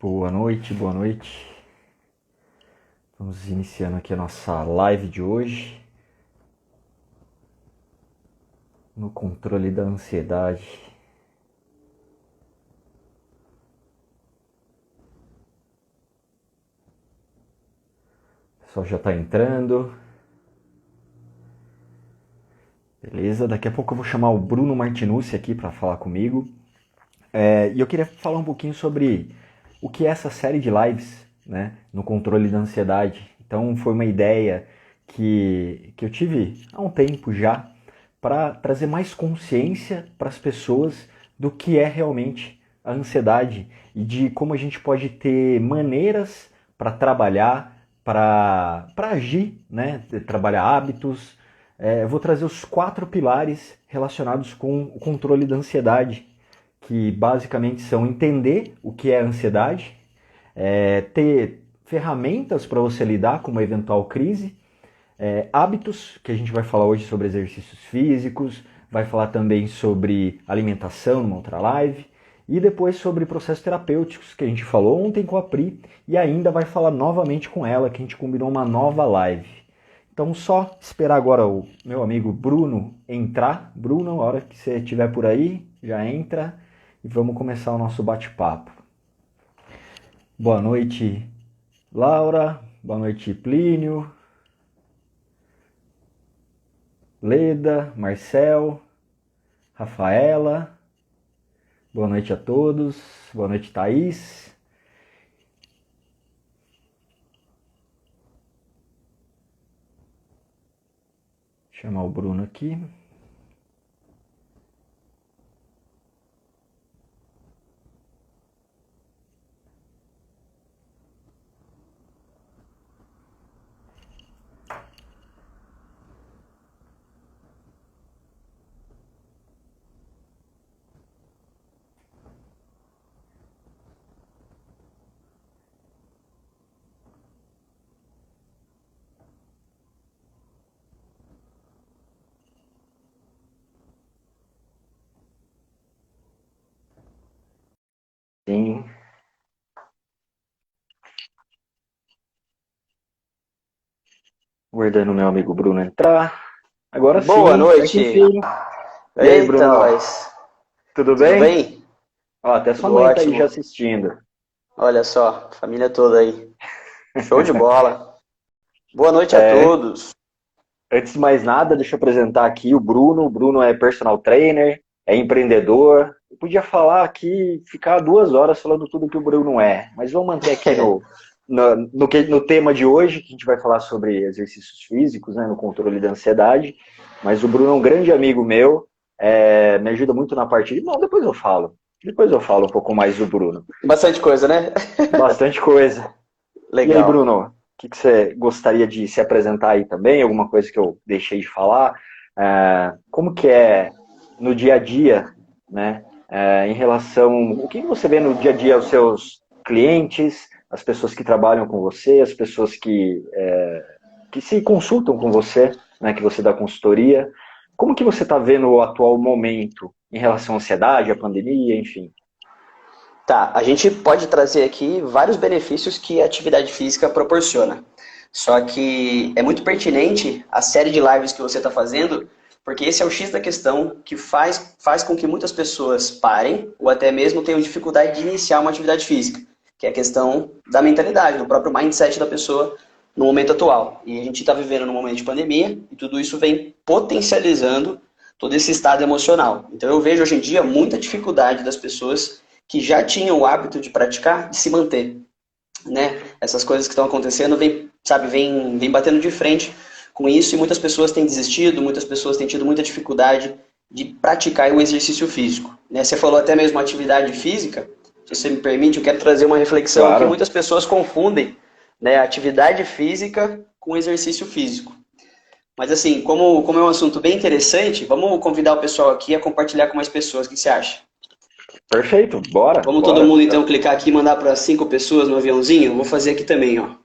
Boa noite, boa noite. Vamos iniciando aqui a nossa live de hoje. No controle da ansiedade. O pessoal já está entrando. Beleza, daqui a pouco eu vou chamar o Bruno Martinucci aqui para falar comigo. E eu queria falar um pouquinho sobre o que é essa série de lives, né, no controle da ansiedade. Então foi uma ideia que eu tive há um tempo já para trazer mais consciência para as pessoas do que é realmente a ansiedade e de como a gente pode ter maneiras para trabalhar, para agir, né, trabalhar hábitos. Eu vou trazer os 4 pilares relacionados com o controle da ansiedade, que basicamente são entender o que é ansiedade, ter ferramentas para você lidar com uma eventual crise, hábitos, que a gente vai falar hoje sobre exercícios físicos, vai falar também sobre alimentação numa outra live, e depois sobre processos terapêuticos, que a gente falou ontem com a Pri, e ainda vai falar novamente com ela, que a gente combinou uma nova live. Então só esperar agora o meu amigo Bruno entrar. Bruno, a hora que você estiver por aí, já entra e vamos começar o nosso bate-papo. Boa noite, Laura. Boa noite, Plínio. Leda, Marcel, Rafaela. Boa noite a todos. Boa noite, Thaís. Vou chamar o Bruno aqui. Sim. Aguardando o meu amigo Bruno entrar. Agora Boa sim, certo, noite. enfim. E aí, Eita, Bruno? nós. Tudo Tudo bem? bem? Ó, até sua Tudo mãe tá aí já ótimo. assistindo. Olha só, família toda aí. Show de bola. Boa noite a É, todos. Antes de mais nada, deixa eu apresentar aqui o Bruno. O Bruno é personal trainer, é empreendedor. Eu podia falar aqui, ficar 2 horas falando tudo que o Bruno é, mas vamos manter aqui no tema de hoje, que a gente vai falar sobre exercícios físicos, né, no controle da ansiedade. Mas o Bruno é um grande amigo meu, me ajuda muito na parte de... Bom, depois eu falo. Depois eu falo um pouco mais do Bruno. Bastante coisa, né? Bastante coisa. E aí, Legal. Bruno, o que você gostaria de se apresentar aí também? Alguma coisa que eu deixei de falar? Como que é no dia a dia, né? Em relação, o que você vê no dia a dia os seus clientes, as pessoas que trabalham com você, as pessoas que se consultam com você, né? Que você dá consultoria. Como que você está vendo o atual momento em relação à ansiedade, à pandemia, enfim? Tá, a gente pode trazer aqui vários benefícios que a atividade física proporciona. Só que é muito pertinente a série de lives que você está fazendo, porque esse é o X da questão que faz com que muitas pessoas parem ou até mesmo tenham dificuldade de iniciar uma atividade física, que é a questão da mentalidade, do próprio mindset da pessoa no momento atual. E a gente está vivendo num momento de pandemia e tudo isso vem potencializando todo esse estado emocional. Então eu vejo hoje em dia muita dificuldade das pessoas que já tinham o hábito de praticar, de se manter, né? Essas coisas que estão acontecendo vem batendo de frente com isso e muitas pessoas têm desistido, muitas pessoas têm tido muita dificuldade de praticar o exercício físico, né? Você falou até mesmo atividade física, se você me permite, eu quero trazer uma reflexão aqui. Claro. Muitas pessoas confundem, né, atividade física com exercício físico. Mas assim, como é um assunto bem interessante, vamos convidar o pessoal aqui a compartilhar com mais pessoas. O que você acha? Perfeito, bora, Vamos todo bora. mundo então clicar aqui e mandar para 5 pessoas no aviãozinho? Eu vou fazer aqui também, ó.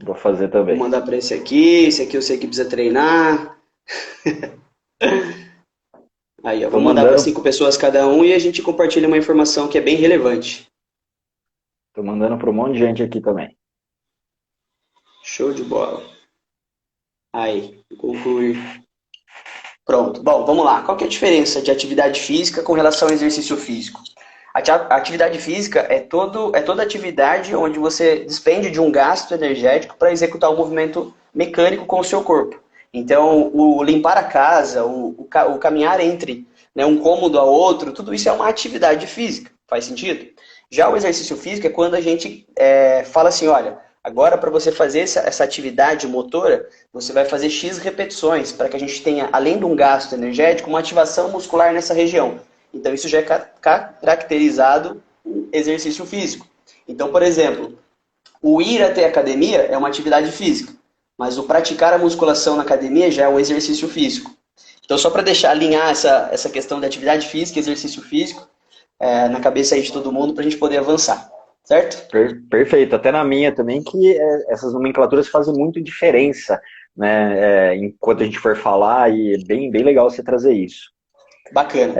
Vou fazer Vou também. mandar para esse aqui eu sei que precisa treinar. Aí, ó, Tô vou mandar para mandando. 5 pessoas cada um e a gente compartilha uma informação que é bem relevante. Tô mandando para um monte de gente aqui também. Show de bola. Aí, concluir. Pronto. Bom, vamos lá. Qual que é a diferença de atividade física com relação ao exercício físico? A atividade física é toda atividade onde você despende de um gasto energético para executar um movimento mecânico com o seu corpo. Então, o limpar a casa, o caminhar entre, né, um cômodo a outro, tudo isso é uma atividade física. Faz sentido? Já o exercício físico é quando a gente fala assim, olha, agora para você fazer essa atividade motora, você vai fazer X repetições para que a gente tenha, além de um gasto energético, uma ativação muscular nessa região. Então, isso já é caracterizado um exercício físico. Então, por exemplo, o ir até a academia é uma atividade física, mas o praticar a musculação na academia já é um exercício físico. Então, só para deixar alinhar essa questão de atividade física e exercício físico na cabeça aí de todo mundo para a gente poder avançar, certo? Perfeito. Até na minha também, que essas nomenclaturas fazem muito diferença, né? Enquanto a gente for falar, e é bem, bem legal você trazer isso. Bacana.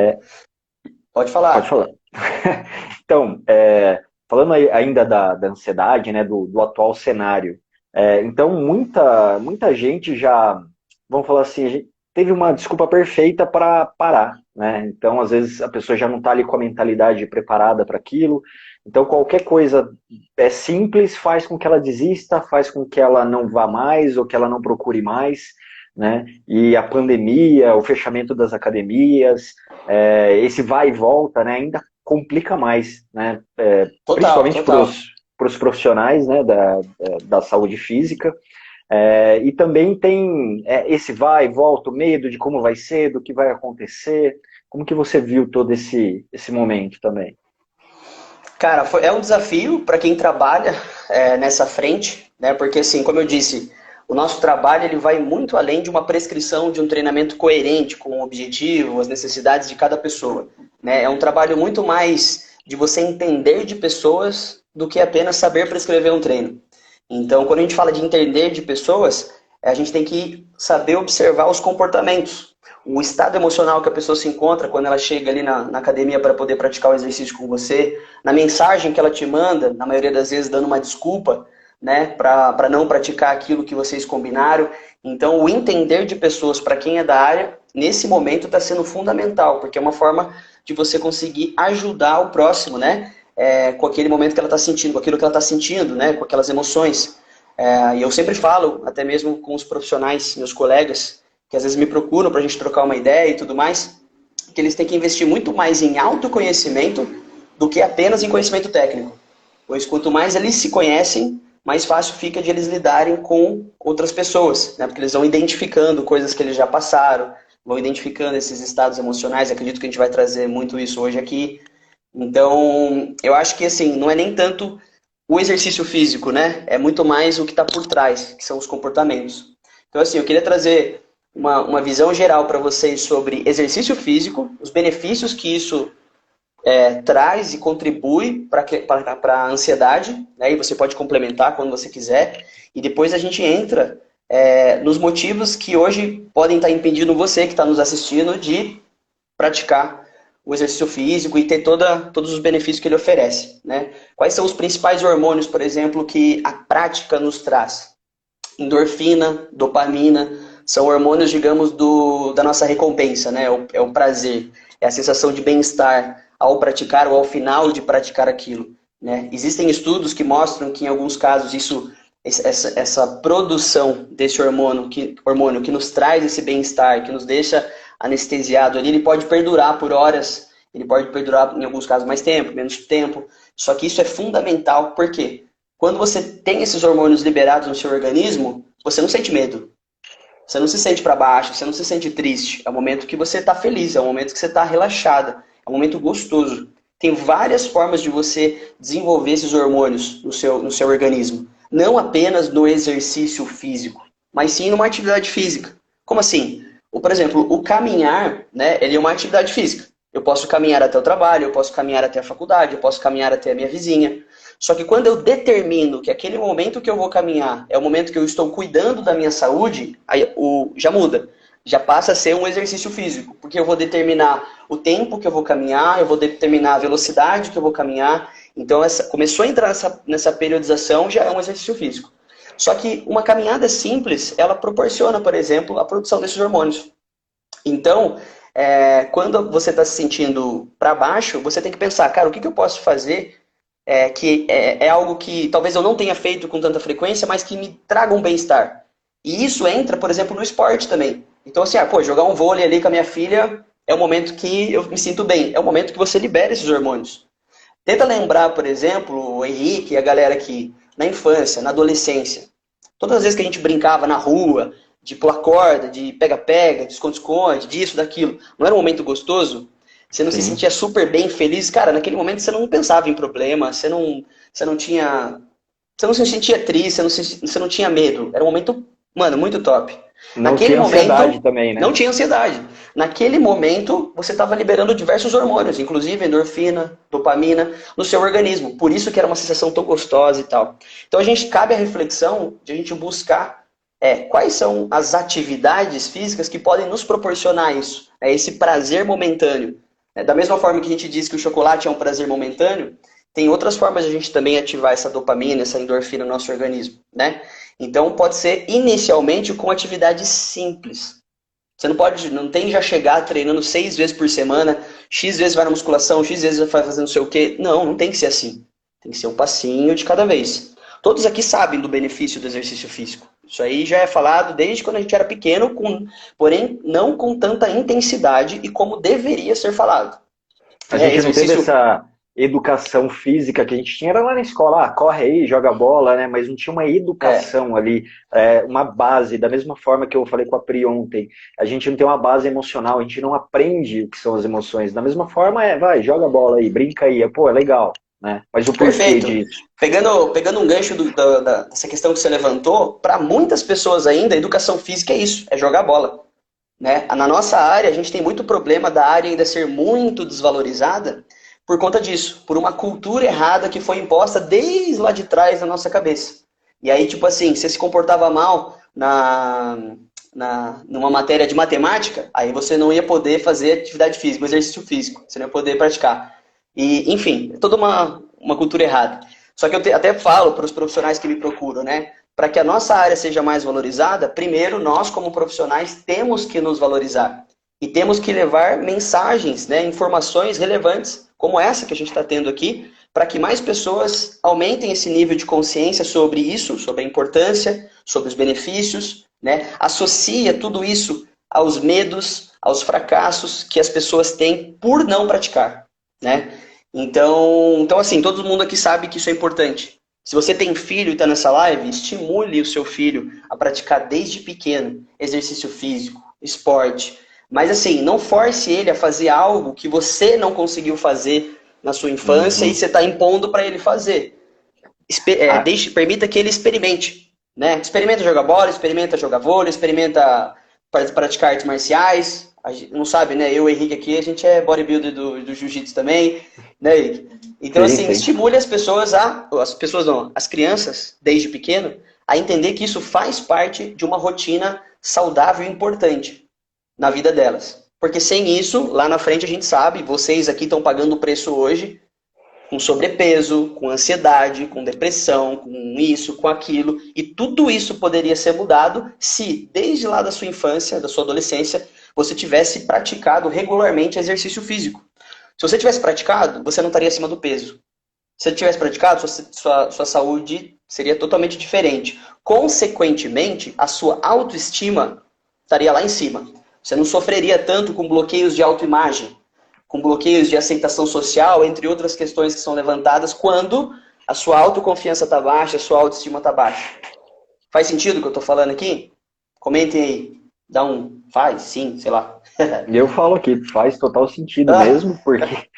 Pode Pode falar. falar. Então, falando ainda da ansiedade, né, do atual cenário, então muita gente já, vamos falar assim, teve uma desculpa perfeita para parar, né? Então, às vezes, a pessoa já não está ali com a mentalidade preparada para aquilo, então qualquer coisa simples faz com que ela desista, faz com que ela não vá mais ou que ela não procure mais, né? E a pandemia, o fechamento das academias, esse vai e volta, né, ainda complica mais, né, Total, principalmente para total. os profissionais, né, da saúde física, e também tem esse vai e volta, o medo de como vai ser, do que vai acontecer. Como que você viu todo esse momento também? Cara, é um desafio para quem trabalha nessa frente, né? Porque assim, como eu disse, o nosso trabalho ele vai muito além de uma prescrição de um treinamento coerente com o objetivo, as necessidades de cada pessoa, né? É um trabalho muito mais de você entender de pessoas do que apenas saber prescrever um treino. Então, quando a gente fala de entender de pessoas, a gente tem que saber observar os comportamentos, o estado emocional que a pessoa se encontra quando ela chega ali na academia para poder praticar o exercício com você, na mensagem que ela te manda, na maioria das vezes dando uma desculpa, né, para não praticar aquilo que vocês combinaram. Então, o entender de pessoas para quem é da área, nesse momento está sendo fundamental, porque é uma forma de você conseguir ajudar o próximo, né, com aquele momento que ela está sentindo, com aquilo que ela está sentindo, né, com aquelas emoções. E eu sempre falo, até mesmo com os profissionais, meus colegas, que às vezes me procuram para a gente trocar uma ideia e tudo mais, que eles têm que investir muito mais em autoconhecimento do que apenas em conhecimento técnico. Pois quanto mais eles se conhecem, mais fácil fica de eles lidarem com outras pessoas, né? Porque eles vão identificando coisas que eles já passaram, vão identificando esses estados emocionais. Acredito que a gente vai trazer muito isso hoje aqui. Então, eu acho que assim, não é nem tanto o exercício físico, né? É muito mais o que está por trás, que são os comportamentos. Então, assim, eu queria trazer uma visão geral para vocês sobre exercício físico, os benefícios que isso traz e contribui para a ansiedade, né? E você pode complementar quando você quiser. E depois a gente entra nos motivos que hoje podem estar impedindo você que está nos assistindo de praticar o exercício físico e ter todos os benefícios que ele oferece, né? Quais são os principais hormônios, por exemplo, que a prática nos traz? Endorfina, dopamina, são hormônios, digamos, da nossa recompensa, né? É o prazer, é a sensação de bem-estar ao praticar ou ao final de praticar aquilo, né? Existem estudos que mostram que, em alguns casos, essa produção desse hormônio que nos traz esse bem-estar, que nos deixa anestesiado ali, ele pode perdurar por horas, ele pode perdurar, em alguns casos, mais tempo, menos tempo. Só que isso é fundamental, porque quando você tem esses hormônios liberados no seu organismo, você não sente medo. Você não se sente para baixo, você não se sente triste. É um momento que você está feliz, é um momento que você está relaxada, é um momento gostoso. Tem várias formas de você desenvolver esses hormônios no seu organismo. Não apenas no exercício físico, mas sim numa atividade física. Como assim? Por exemplo, o caminhar, né, ele é uma atividade física. Eu posso caminhar até o trabalho, eu posso caminhar até a faculdade, eu posso caminhar até a minha vizinha. Só que quando eu determino que aquele momento que eu vou caminhar é o momento que eu estou cuidando da minha saúde, aí já muda. Já passa a ser um exercício físico. Porque eu vou determinar o tempo que eu vou caminhar, eu vou determinar a velocidade que eu vou caminhar. Então, começou a entrar nessa periodização, já é um exercício físico. Só que uma caminhada simples, ela proporciona, por exemplo, a produção desses hormônios. Então, quando você está se sentindo para baixo, você tem que pensar, cara, o que eu posso fazer que é algo que talvez eu não tenha feito com tanta frequência, mas que me traga um bem-estar. E isso entra, por exemplo, no esporte também. Então, assim, jogar um vôlei ali com a minha filha é o momento que eu me sinto bem. É o momento que você libera esses hormônios. Tenta lembrar, por exemplo, o Henrique e a galera que, na infância, na adolescência, todas as vezes que a gente brincava na rua, de pular corda, de pega-pega, de esconde-esconde, disso, daquilo, não era um momento gostoso? Você não se Sim. sentia super bem, feliz? Cara, naquele momento você não pensava em problema, você não tinha... Você não se sentia triste, você não tinha medo. Era um momento, mano, muito top. Não Naquele tinha ansiedade momento, também, não né? tinha ansiedade. Naquele momento, você estava liberando diversos hormônios, inclusive endorfina, dopamina, no seu organismo. Por isso que era uma sensação tão gostosa e tal. Então, cabe a reflexão de a gente buscar quais são as atividades físicas que podem nos proporcionar isso, esse prazer momentâneo. Da mesma forma que a gente diz que o chocolate é um prazer momentâneo, tem outras formas de a gente também ativar essa dopamina, essa endorfina no nosso organismo, né? Então pode ser inicialmente com atividades simples. Você não tem já chegar treinando 6 vezes por semana, X vezes vai na musculação, X vezes vai fazendo não sei o quê. Não tem que ser assim. Tem que ser um passinho de cada vez. Todos aqui sabem do benefício do exercício físico. Isso aí já é falado desde quando a gente era pequeno, porém não com tanta intensidade e como deveria ser falado. A gente não teve Exercício. essa educação física que a gente tinha, era lá na escola, corre aí, joga bola, né? Mas não tinha uma É, educação ali, uma base, da mesma forma que eu falei com a Pri ontem. A gente não tem uma base emocional, a gente não aprende o que são as emoções. Da mesma forma, vai, joga bola aí, brinca aí, pô, é legal, né? Mas o porquê perfeito. disso? Pegando um gancho dessa questão que você levantou, para muitas pessoas ainda, educação física é isso, é jogar bola. Né? Na nossa área, a gente tem muito problema da área ainda ser muito desvalorizada por conta disso, por uma cultura errada que foi imposta desde lá de trás na nossa cabeça. E aí, tipo assim, você se comportava mal numa matéria de matemática, aí você não ia poder fazer atividade física, exercício físico, você não ia poder praticar. E, enfim, é toda uma cultura errada. Só que eu até falo para os profissionais que me procuram, né? Para que a nossa área seja mais valorizada, primeiro nós, como profissionais, temos que nos valorizar. E temos que levar mensagens, né, informações relevantes, como essa que a gente está tendo aqui, para que mais pessoas aumentem esse nível de consciência sobre isso, sobre a importância, sobre os benefícios, né? Associa tudo isso aos medos, aos fracassos que as pessoas têm por não praticar, né? Então assim, todo mundo aqui sabe que isso é importante. Se você tem filho e está nessa live, estimule o seu filho a praticar desde pequeno exercício físico, esporte. Mas assim, não force ele a fazer algo que você não conseguiu fazer na sua infância e Uhum. você está impondo para ele fazer. Ah, Permita que ele experimente. Né? Experimenta jogar bola, experimenta jogar vôlei, experimenta praticar artes marciais. A gente, não sabe, né? Eu e o Henrique aqui, a gente é bodybuilder do jiu-jitsu também, né, Henrique? Então, sim, assim, sim. estimule as crianças, desde pequeno, a entender que isso faz parte de uma rotina saudável e importante na vida delas. Porque sem isso, lá na frente a gente sabe, vocês aqui estão pagando o preço hoje, com sobrepeso, com ansiedade, com depressão, com isso, com aquilo. E tudo isso poderia ser mudado se, desde lá da sua infância, da sua adolescência, você tivesse praticado regularmente exercício físico. Se você tivesse praticado, você não estaria acima do peso. Se você tivesse praticado, sua saúde seria totalmente diferente. Consequentemente, a sua autoestima estaria lá em cima. Você não sofreria tanto com bloqueios de autoimagem, com bloqueios de aceitação social, entre outras questões que são levantadas quando a sua autoconfiança está baixa, a sua autoestima está baixa. Faz sentido o que eu estou falando aqui? Comentem aí. Dá um faz, sim, sei lá. E eu falo que faz total sentido Ah, mesmo, porque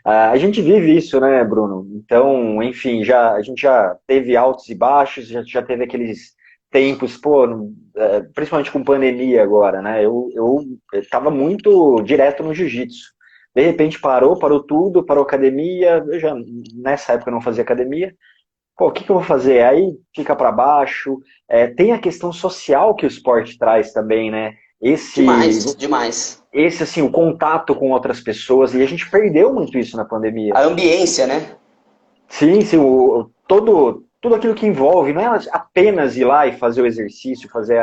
a gente vive isso, né, Bruno? Então, enfim, a gente já teve altos e baixos, já teve aqueles tempos, pô, principalmente com pandemia agora, né? Eu estava muito direto no jiu-jitsu. De repente parou tudo, parou academia. Eu já nessa época eu não fazia academia. Pô, o que eu vou fazer? Aí fica para baixo. Tem a questão social que o esporte traz também, né? Esse, demais, demais. assim, o contato com outras pessoas, e a gente perdeu muito isso na pandemia. A ambiência, né? Sim, sim, tudo aquilo que envolve, não é apenas ir lá e fazer o exercício, fazer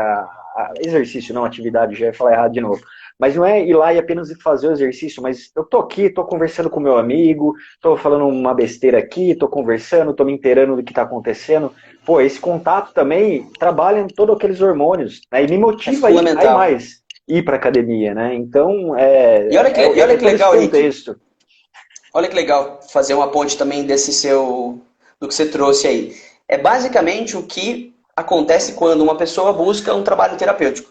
exercício, não, atividade, já ia falar errado de novo. Mas não é ir lá e apenas fazer o exercício, mas eu tô aqui, tô conversando com meu amigo, tô falando uma besteira aqui, tô conversando, tô me inteirando do que tá acontecendo. Pô, esse contato também trabalha em todos aqueles hormônios, né? E me É motiva a ir fundamental. mais, ir pra academia, né? Então, E olha é que todo esse legal, Henrique. contexto. Olha que legal fazer uma ponte também do que você trouxe aí. É basicamente o que acontece quando uma pessoa busca um trabalho terapêutico.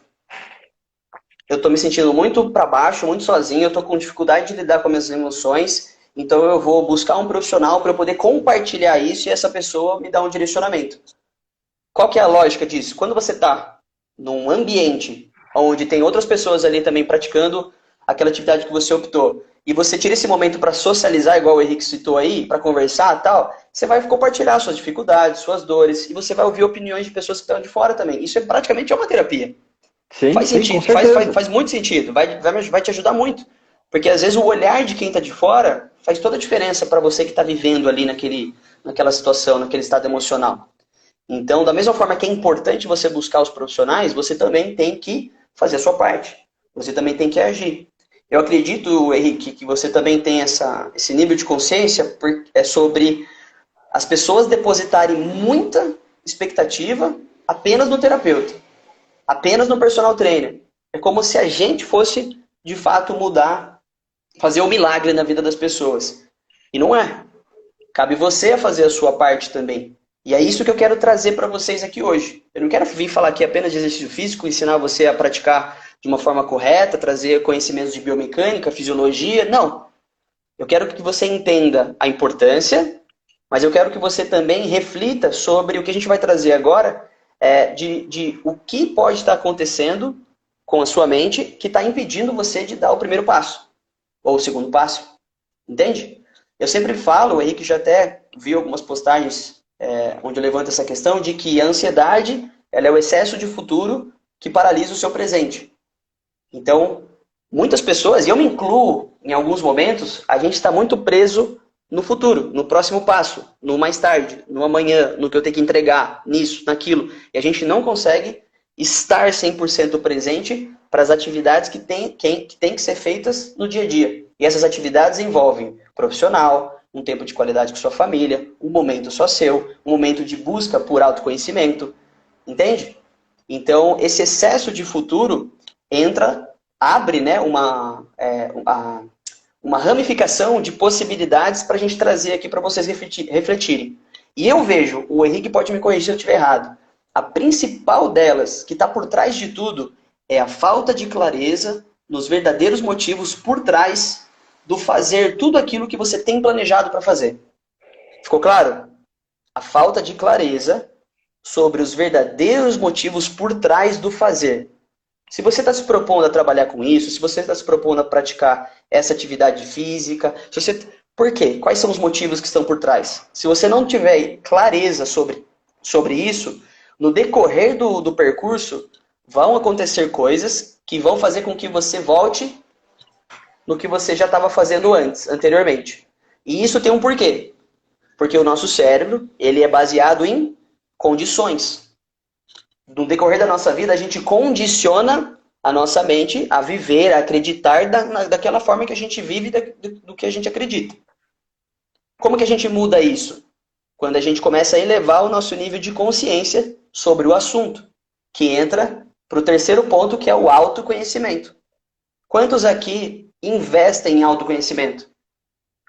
Eu estou me sentindo muito para baixo, muito sozinho, eu estou com dificuldade de lidar com minhas emoções, então eu vou buscar um profissional para eu poder compartilhar isso e essa pessoa me dar um direcionamento. Qual que é a lógica disso? Quando você está num ambiente onde tem outras pessoas ali também praticando aquela atividade que você optou, e você tira esse momento para socializar, igual o Henrique citou aí, para conversar e tal, você vai compartilhar suas dificuldades, suas dores, e você vai ouvir opiniões de pessoas que estão de fora também. Isso é praticamente uma terapia. Sim, Faz sim, com sentido, certeza. faz muito sentido, vai te ajudar muito. Porque às vezes o olhar de quem está de fora faz toda a diferença para você que está vivendo ali naquela situação, naquele estado emocional. Então, da mesma forma que é importante você buscar os profissionais, você também tem que fazer a sua parte. Você também tem que agir. Eu acredito, Henrique, que você também tem esse nível de consciência sobre as pessoas depositarem muita expectativa apenas no terapeuta, apenas no personal trainer. É como se a gente fosse, de fato, mudar, fazer um milagre na vida das pessoas. E não é. Cabe você a fazer a sua parte também. E é isso que eu quero trazer para vocês aqui hoje. Eu não quero vir falar aqui apenas de exercício físico, ensinar você a praticar de uma forma correta, trazer conhecimentos de biomecânica, fisiologia. Não. Eu quero que você entenda a importância, mas eu quero que você também reflita sobre o que a gente vai trazer agora, de o que pode estar acontecendo com a sua mente que está impedindo você de dar o primeiro passo, ou o segundo passo. Entende? Eu sempre falo, o Henrique já até viu algumas postagens onde eu levanto essa questão de que a ansiedade ela é o excesso de futuro que paralisa o seu presente. Então, muitas pessoas, e eu me incluo em alguns momentos, a gente está muito preso no futuro, no próximo passo, no mais tarde, no amanhã, no que eu tenho que entregar, nisso, naquilo. E a gente não consegue estar 100% presente para as atividades que tem que ser feitas no dia a dia. E essas atividades envolvem profissional, um tempo de qualidade com sua família, um momento só seu, um momento de busca por autoconhecimento. Entende? Então, esse excesso de futuro abre, né, uma ramificação de possibilidades para a gente trazer aqui para vocês refletirem. E eu vejo, o Henrique pode me corrigir se eu estiver errado, a principal delas, que está por trás de tudo, é a falta de clareza nos verdadeiros motivos por trás do fazer tudo aquilo que você tem planejado para fazer. Ficou claro? A falta de clareza sobre os verdadeiros motivos por trás do fazer. Se você está se propondo a trabalhar com isso, se você está se propondo a praticar essa atividade física, por quê? Quais são os motivos que estão por trás? Se você não tiver clareza sobre isso, no decorrer do percurso, vão acontecer coisas que vão fazer com que você volte no que você já estava fazendo anteriormente. E isso tem um porquê. Porque o nosso cérebro, ele é baseado em condições. No decorrer da nossa vida, a gente condiciona a nossa mente a viver, a acreditar daquela forma que a gente vive, do que a gente acredita. Como que a gente muda isso? Quando a gente começa a elevar o nosso nível de consciência sobre o assunto, que entra para o terceiro ponto, que é o autoconhecimento. Quantos aqui investem em autoconhecimento?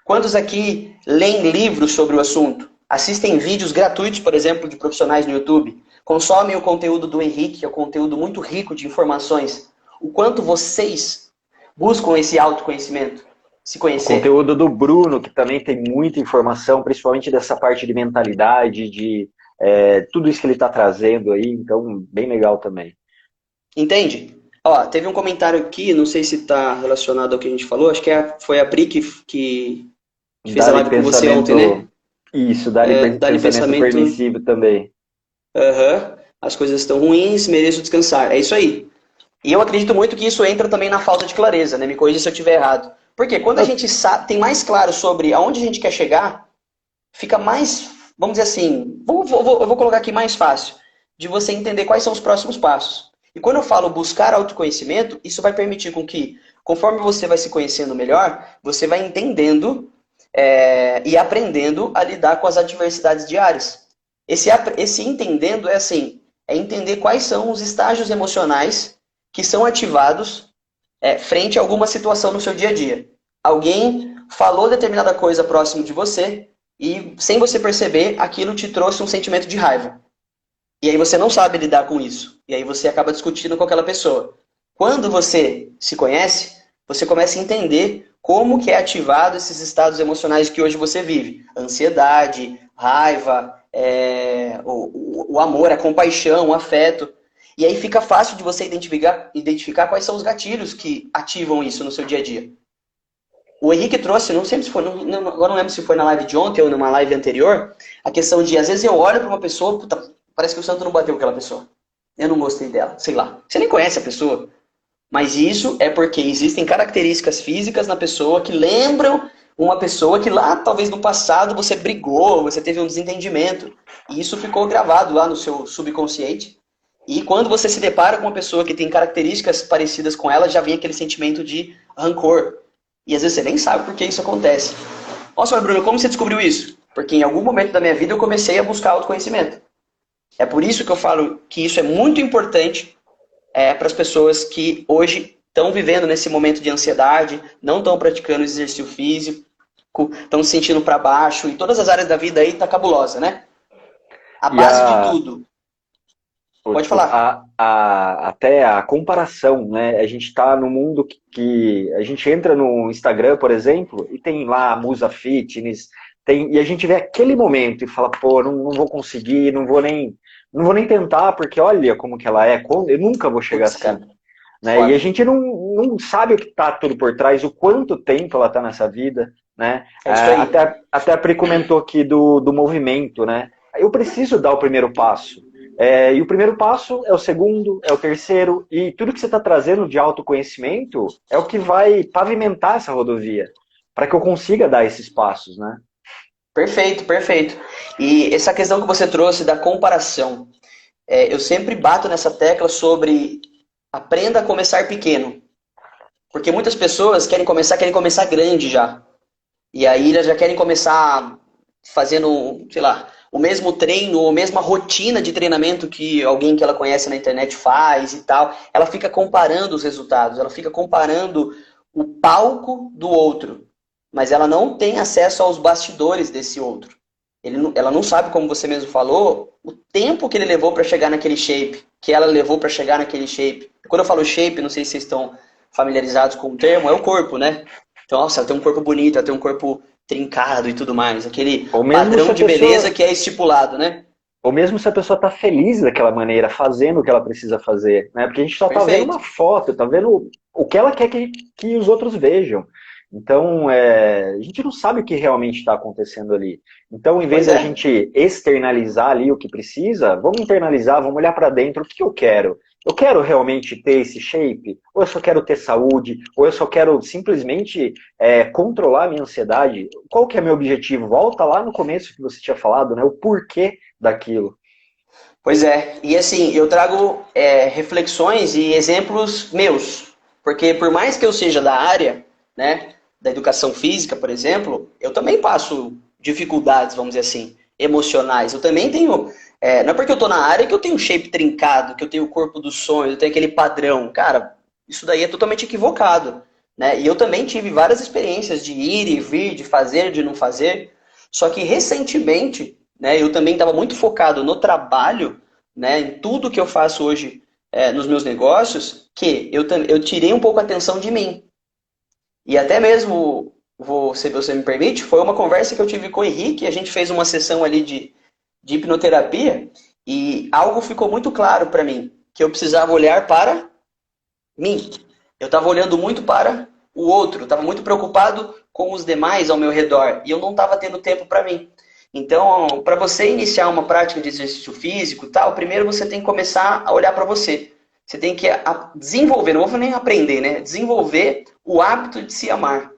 Quantos aqui leem livros sobre o assunto? Assistem vídeos gratuitos, por exemplo, de profissionais no YouTube? Consomem o conteúdo do Henrique, que é um conteúdo muito rico de informações. O quanto vocês buscam esse autoconhecimento? Se O conhecer? conteúdo do Bruno, que também tem muita informação, principalmente dessa parte de mentalidade, de tudo isso que ele está trazendo aí, então bem legal também. Entende? Ó, teve um comentário aqui, não sei se está relacionado ao que a gente falou, acho que foi a Pri que fez a Dá-lhe live com você ontem, né? pensamento, isso, dá-lhe Dá-lhe pensamento pensamento, permissivo também. as coisas estão ruins, mereço descansar. É isso aí. E eu acredito muito que isso entra também na falta de clareza, né? Me corrija se eu estiver errado. Porque quando a gente tem mais claro sobre aonde a gente quer chegar, fica mais, vamos dizer assim, eu vou colocar aqui mais fácil, de você entender quais são os próximos passos. E quando eu falo buscar autoconhecimento, isso vai permitir com que, conforme você vai se conhecendo melhor, você vai entendendo e aprendendo a lidar com as adversidades diárias. Esse entendendo é assim, é entender quais são os estágios emocionais que são ativados frente a alguma situação no seu dia a dia. Alguém falou determinada coisa próximo de você e, sem você perceber, aquilo te trouxe um sentimento de raiva. E aí você não sabe lidar com isso. E aí você acaba discutindo com aquela pessoa. Quando você se conhece, você começa a entender como que é ativado esses estados emocionais que hoje você vive. Ansiedade, raiva, o amor, a compaixão, o afeto. E aí fica fácil de você identificar quais são os gatilhos que ativam isso no seu dia a dia. O Henrique trouxe, não sei se foi, agora não lembro se foi na live de ontem ou numa live anterior, a questão de, às vezes eu olho para uma pessoa, puta, parece que o santo não bateu com aquela pessoa. Eu não gostei dela, sei lá. Você nem conhece a pessoa. Mas isso é porque existem características físicas na pessoa que lembram uma pessoa que lá, talvez no passado, você brigou, você teve um desentendimento. E isso ficou gravado lá no seu subconsciente. E quando você se depara com uma pessoa que tem características parecidas com ela, já vem aquele sentimento de rancor. E às vezes você nem sabe por que isso acontece. Nossa, mas Bruno, como você descobriu isso? Porque em algum momento da minha vida eu comecei a buscar autoconhecimento. É por isso que eu falo que isso é muito importante para as pessoas que hoje estão vivendo nesse momento de ansiedade, não estão praticando exercício físico, estão se sentindo para baixo, e todas as áreas da vida aí tá cabulosa, né? A base de tudo. Pode falar. Até a comparação, né? A gente está no mundo que a gente entra no Instagram, por exemplo, e tem lá a Musa Fitness, e a gente vê aquele momento e fala, pô, não vou conseguir, não vou nem tentar, porque olha como que ela é, eu nunca vou chegar assim. Cara, né? E a gente não sabe o que está tudo por trás, o quanto tempo ela está nessa vida, né? é isso aí. Até a Pri comentou aqui do movimento, né? Eu preciso dar o primeiro passo. E o primeiro passo é o segundo, é o terceiro, e tudo que você está trazendo de autoconhecimento é o que vai pavimentar essa rodovia, para que eu consiga dar esses passos, né? Perfeito, perfeito. E essa questão que você trouxe da comparação, eu sempre bato nessa tecla sobre aprenda a começar pequeno. Porque muitas pessoas querem começar grande já. E aí elas já querem começar fazendo, sei lá, o mesmo treino, ou a mesma rotina de treinamento que alguém que ela conhece na internet faz e tal. Ela fica comparando os resultados, ela fica comparando o palco do outro. Mas ela não tem acesso aos bastidores desse outro. Ela não sabe, como você mesmo falou, o tempo que ele levou para chegar naquele shape, que ela levou para chegar naquele shape. Quando eu falo shape, não sei se vocês estão familiarizados com o termo, é o corpo, né? Então, nossa, ela tem um corpo bonito, ela tem um corpo trincado e tudo mais. Aquele padrão de beleza que é estipulado, né? Ou mesmo se a pessoa está feliz daquela maneira, fazendo o que ela precisa fazer, né? Porque a gente só está vendo uma foto, está vendo o que ela quer que os outros vejam. Então, a gente não sabe o que realmente está acontecendo ali. Então, em vez de a gente externalizar ali o que precisa, vamos internalizar, vamos olhar para dentro, o que eu quero? Eu quero realmente ter esse shape? Ou eu só quero ter saúde? Ou eu só quero simplesmente controlar a minha ansiedade? Qual que é meu objetivo? Volta lá no começo que você tinha falado, né? O porquê daquilo. Pois é. E assim, eu trago reflexões e exemplos meus. Porque por mais que eu seja da área, né, da educação física, por exemplo, eu também passo dificuldades, vamos dizer assim, emocionais. Eu também tenho... não é porque eu tô na área que eu tenho shape trincado, que eu tenho o corpo dos sonhos, eu tenho aquele padrão. Cara, isso daí é totalmente equivocado. Né? E eu também tive várias experiências de ir e vir, de fazer, de não fazer. Só que recentemente, né, eu também estava muito focado no trabalho, né, em tudo que eu faço hoje nos meus negócios, que eu tirei um pouco a atenção de mim. E até mesmo, se você me permite, foi uma conversa que eu tive com o Henrique, a gente fez uma sessão ali de hipnoterapia, e algo ficou muito claro para mim, que eu precisava olhar para mim. Eu estava olhando muito para o outro, estava muito preocupado com os demais ao meu redor, e eu não estava tendo tempo para mim. Então, para você iniciar uma prática de exercício físico, tal, primeiro você tem que começar a olhar para você. Você tem que desenvolver, não vou nem aprender, né? Desenvolver o hábito de se amar,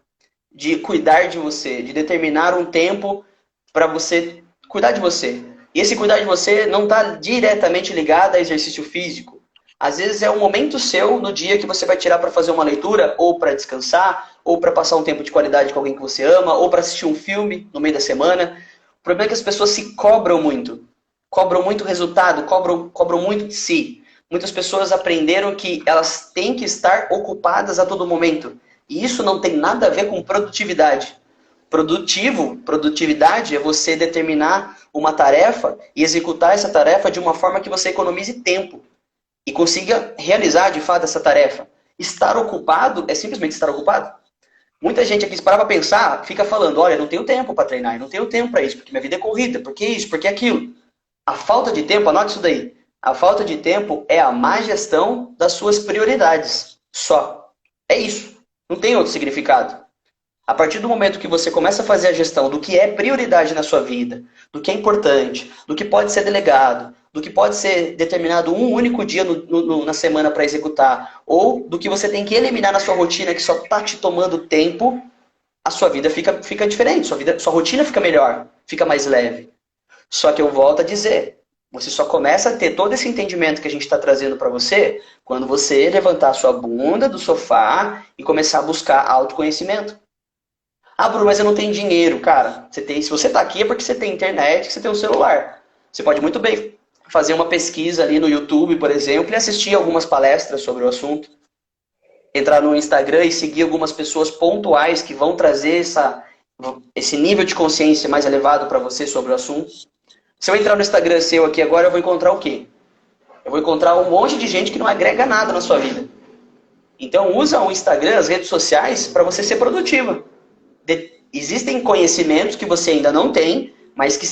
de cuidar de você, de determinar um tempo para você cuidar de você. E esse cuidar de você não está diretamente ligado a exercício físico. Às vezes é um momento seu no dia que você vai tirar para fazer uma leitura, ou para descansar, ou para passar um tempo de qualidade com alguém que você ama, ou para assistir um filme no meio da semana. O problema é que as pessoas se cobram muito. Cobram muito resultado, cobram muito de si. Muitas pessoas aprenderam que elas têm que estar ocupadas a todo momento. E isso não tem nada a ver com produtividade. Produtividade é você determinar uma tarefa e executar essa tarefa de uma forma que você economize tempo e consiga realizar de fato essa tarefa. Estar ocupado é simplesmente estar ocupado. Muita gente aqui, se parar para pensar, fica falando, olha, eu não tenho tempo para treinar, eu não tenho tempo para isso, porque minha vida é corrida, porque isso, porque aquilo. A falta de tempo, anote isso daí, a falta de tempo é a má gestão das suas prioridades. Só. É isso. Não tem outro significado. A partir do momento que você começa a fazer a gestão do que é prioridade na sua vida, do que é importante, do que pode ser delegado, do que pode ser determinado um único dia na semana para executar, ou do que você tem que eliminar na sua rotina que só está te tomando tempo, a sua vida fica diferente, sua rotina fica melhor, fica mais leve. Só que eu volto a dizer, você só começa a ter todo esse entendimento que a gente está trazendo para você quando você levantar a sua bunda do sofá e começar a buscar autoconhecimento. Ah, Bruno, mas eu não tenho dinheiro. Cara, se você está aqui é porque você tem internet, que você tem um celular. Você pode muito bem fazer uma pesquisa ali no YouTube, por exemplo, e assistir algumas palestras sobre o assunto. Entrar no Instagram e seguir algumas pessoas pontuais que vão trazer esse nível de consciência mais elevado para você sobre o assunto. Se eu entrar no Instagram seu aqui agora, eu vou encontrar o quê? Eu vou encontrar um monte de gente que não agrega nada na sua vida. Então, usa o Instagram, as redes sociais, para você ser produtiva. Existem conhecimentos que você ainda não tem, mas que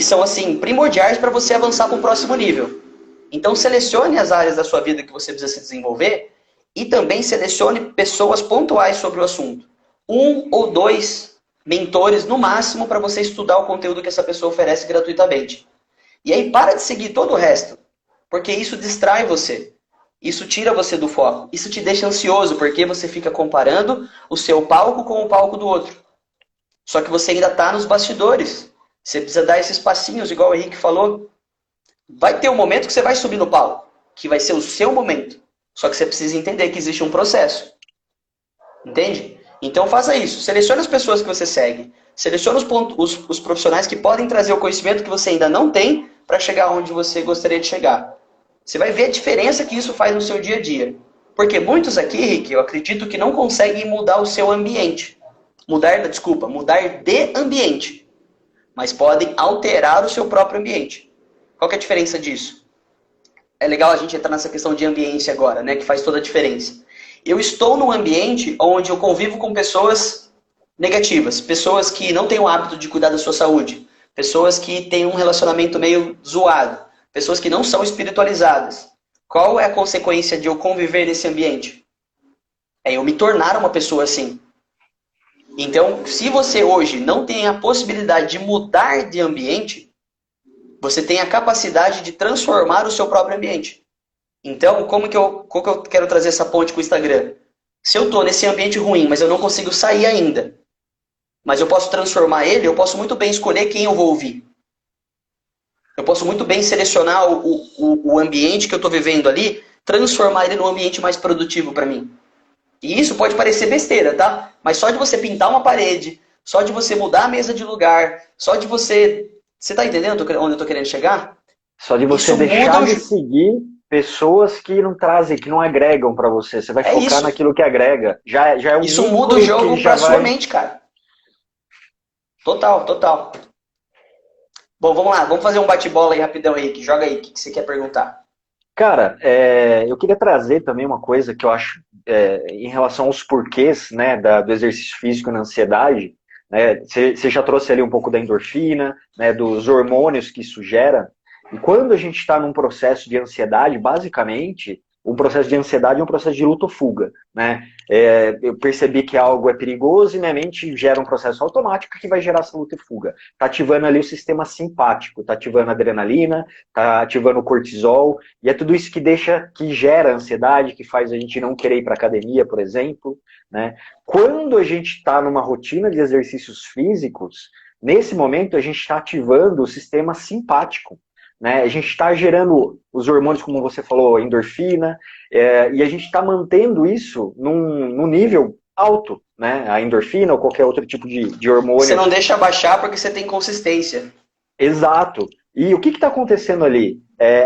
são assim primordiais para você avançar para o próximo nível. Então selecione as áreas da sua vida que você precisa se desenvolver e também selecione pessoas pontuais sobre o assunto. 1 ou 2 mentores no máximo para você estudar o conteúdo que essa pessoa oferece gratuitamente. E aí para de seguir todo o resto, porque isso distrai você. Isso tira você do foco. Isso te deixa ansioso, porque você fica comparando o seu palco com o palco do outro. Só que você ainda está nos bastidores. Você precisa dar esses passinhos, igual o Henrique falou. Vai ter um momento que você vai subir no palco, que vai ser o seu momento. Só que você precisa entender que existe um processo. Entende? Então faça isso. Selecione as pessoas que você segue. Selecione os profissionais que podem trazer o conhecimento que você ainda não tem para chegar onde você gostaria de chegar. Você vai ver a diferença que isso faz no seu dia a dia. Porque muitos aqui, Rick, eu acredito que não conseguem mudar o seu ambiente. Mudar de ambiente. Mas podem alterar o seu próprio ambiente. Qual que é a diferença disso? É legal a gente entrar nessa questão de ambiente agora, né? Que faz toda a diferença. Eu estou num ambiente onde eu convivo com pessoas negativas. Pessoas que não têm o hábito de cuidar da sua saúde. Pessoas que têm um relacionamento meio zoado. Pessoas que não são espiritualizadas. Qual é a consequência de eu conviver nesse ambiente? É eu me tornar uma pessoa assim. Então, se você hoje não tem a possibilidade de mudar de ambiente, você tem a capacidade de transformar o seu próprio ambiente. Então, como que eu quero trazer essa ponte com o Instagram? Se eu estou nesse ambiente ruim, mas eu não consigo sair ainda, mas eu posso transformar ele, eu posso muito bem escolher quem eu vou ouvir. Eu posso muito bem selecionar o ambiente que eu estou vivendo ali, transformar ele num ambiente mais produtivo para mim. E isso pode parecer besteira, tá? Mas só de você pintar uma parede, só de você mudar a mesa de lugar, só de você... Você tá entendendo onde eu estou querendo chegar? Só de você deixar de seguir pessoas que não trazem, que não agregam para você. Você vai focar naquilo que agrega. Já é um isso muda o jogo para sua mente, cara. Total, total. Bom, vamos lá. Vamos fazer um bate-bola aí rapidão aí. Joga aí. O que você quer perguntar? Cara, eu queria trazer também uma coisa que eu acho em relação aos porquês, né, do exercício físico na ansiedade. Né, você já trouxe ali um pouco da endorfina, né, dos hormônios que isso gera. E quando a gente está num processo de ansiedade, basicamente, um processo de ansiedade é um processo de luta ou fuga, né? Eu percebi que algo é perigoso e minha mente gera um processo automático que vai gerar essa luta e fuga. Tá ativando ali o sistema simpático, tá ativando a adrenalina, tá ativando o cortisol, e é tudo isso que gera ansiedade, que faz a gente não querer ir para academia, por exemplo, né? Quando a gente está numa rotina de exercícios físicos, Nesse momento, a gente está ativando o sistema simpático, né? A gente está gerando os hormônios, como você falou, endorfina, e a gente está mantendo isso num nível alto, né? A endorfina ou qualquer outro tipo de Você hormônio. não deixa baixar porque você tem consistência. Exato. E o que está acontecendo ali?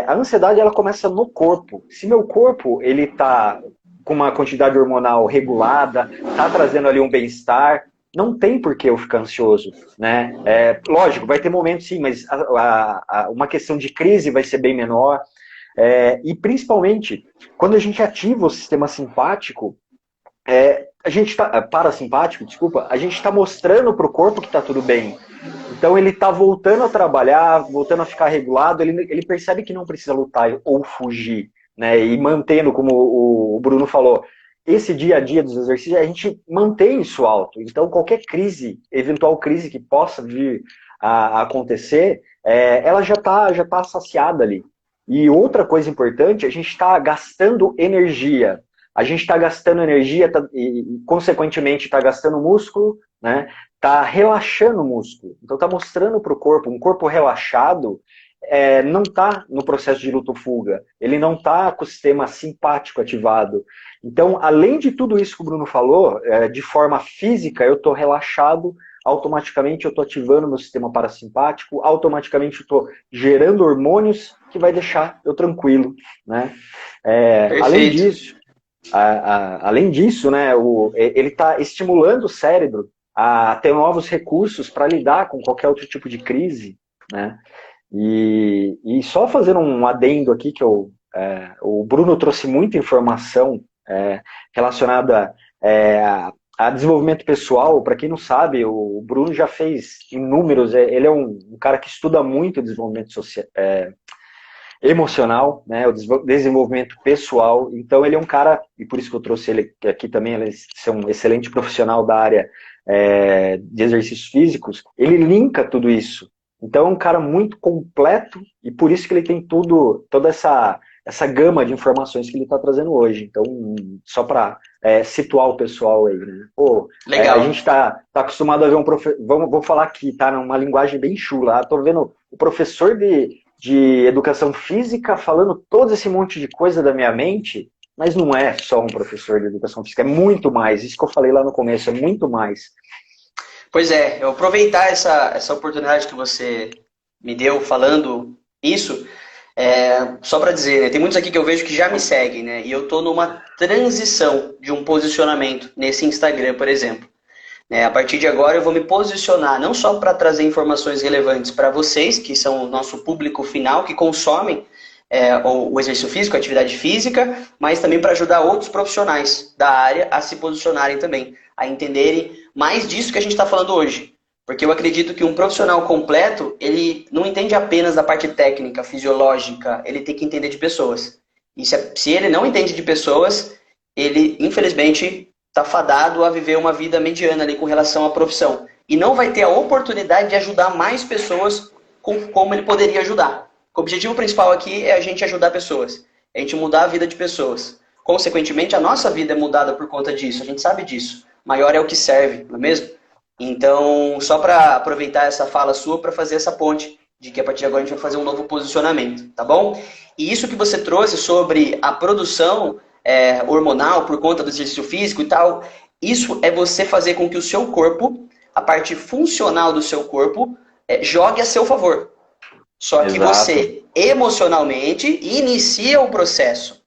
A ansiedade ela começa no corpo. Se meu corpo ele está com uma quantidade hormonal regulada, está trazendo ali um bem-estar, não tem por que eu ficar ansioso, né? Lógico, vai ter momentos sim, mas uma questão de crise vai ser bem menor. E principalmente, quando a gente ativa o sistema simpático, a gente tá, parasimpático, desculpa, a gente está mostrando para o corpo que está tudo bem. Então ele está voltando a trabalhar, voltando a ficar regulado, ele percebe que não precisa lutar ou fugir, né? E mantendo, como o Bruno falou, esse dia a dia dos exercícios, a gente mantém isso alto. Então qualquer crise, eventual crise que possa vir a acontecer, ela já tá saciada ali. E outra coisa importante, a gente está gastando energia. A gente está gastando energia e consequentemente, está gastando músculo, né? Tá relaxando o músculo. Então tá mostrando para o corpo, um corpo relaxado não tá no processo de luto-fuga. Ele não tá com o sistema simpático ativado. Então, além de tudo isso que o Bruno falou, de forma física, eu tô relaxado, automaticamente eu tô ativando meu sistema parasimpático, automaticamente eu tô gerando hormônios que vai deixar eu tranquilo, né? Além Perfeito. disso, além disso, né, ele está estimulando o cérebro a ter novos recursos para lidar com qualquer outro tipo de crise, né? E só fazendo um adendo aqui que o Bruno trouxe muita informação relacionada a desenvolvimento pessoal. Para quem não sabe, o Bruno já fez inúmeros. Ele é um cara que estuda muito desenvolvimento social, emocional, né, o desenvolvimento pessoal. Então ele é um cara, e por isso que eu trouxe ele aqui também, ele é um excelente profissional da área de exercícios físicos. Ele linka tudo isso. Então é um cara muito completo e por isso que ele tem toda essa gama de informações que ele está trazendo hoje. Então, só para situar o pessoal aí, né? Pô, a Legal. gente está acostumado a ver um professor, vou falar aqui, tá? Numa linguagem bem chula. Estou vendo o professor de educação física falando todo esse monte de coisa da minha mente, mas não é só um professor de educação física, é muito mais. Isso que eu falei lá no começo, é muito mais. Pois é, eu aproveitar essa oportunidade que você me deu falando isso, só para dizer, né, tem muitos aqui que eu vejo que já me seguem, né? E eu estou numa transição de um posicionamento nesse Instagram, por exemplo. A partir de agora eu vou me posicionar não só para trazer informações relevantes para vocês, que são o nosso público final, que consomem o exercício físico, a atividade física, mas também para ajudar outros profissionais da área a se posicionarem também, a entenderem mais disso que a gente está falando hoje. Porque eu acredito que um profissional completo, ele não entende apenas da parte técnica, fisiológica, ele tem que entender de pessoas. E se ele não entende de pessoas, ele, infelizmente, está fadado a viver uma vida mediana ali com relação à profissão. E não vai ter a oportunidade de ajudar mais pessoas como ele poderia ajudar. O objetivo principal aqui é a gente ajudar pessoas. É a gente mudar a vida de pessoas. Consequentemente, a nossa vida é mudada por conta disso. A gente sabe disso. Maior é o que serve, não é mesmo? Então, só para aproveitar essa fala sua para fazer essa ponte de que a partir de agora a gente vai fazer um novo posicionamento, tá bom? E isso que você trouxe sobre a produção hormonal por conta do exercício físico e tal, isso é você fazer com que o seu corpo, a parte funcional do seu corpo, jogue a seu favor. Só que Exato. você emocionalmente inicia o processo.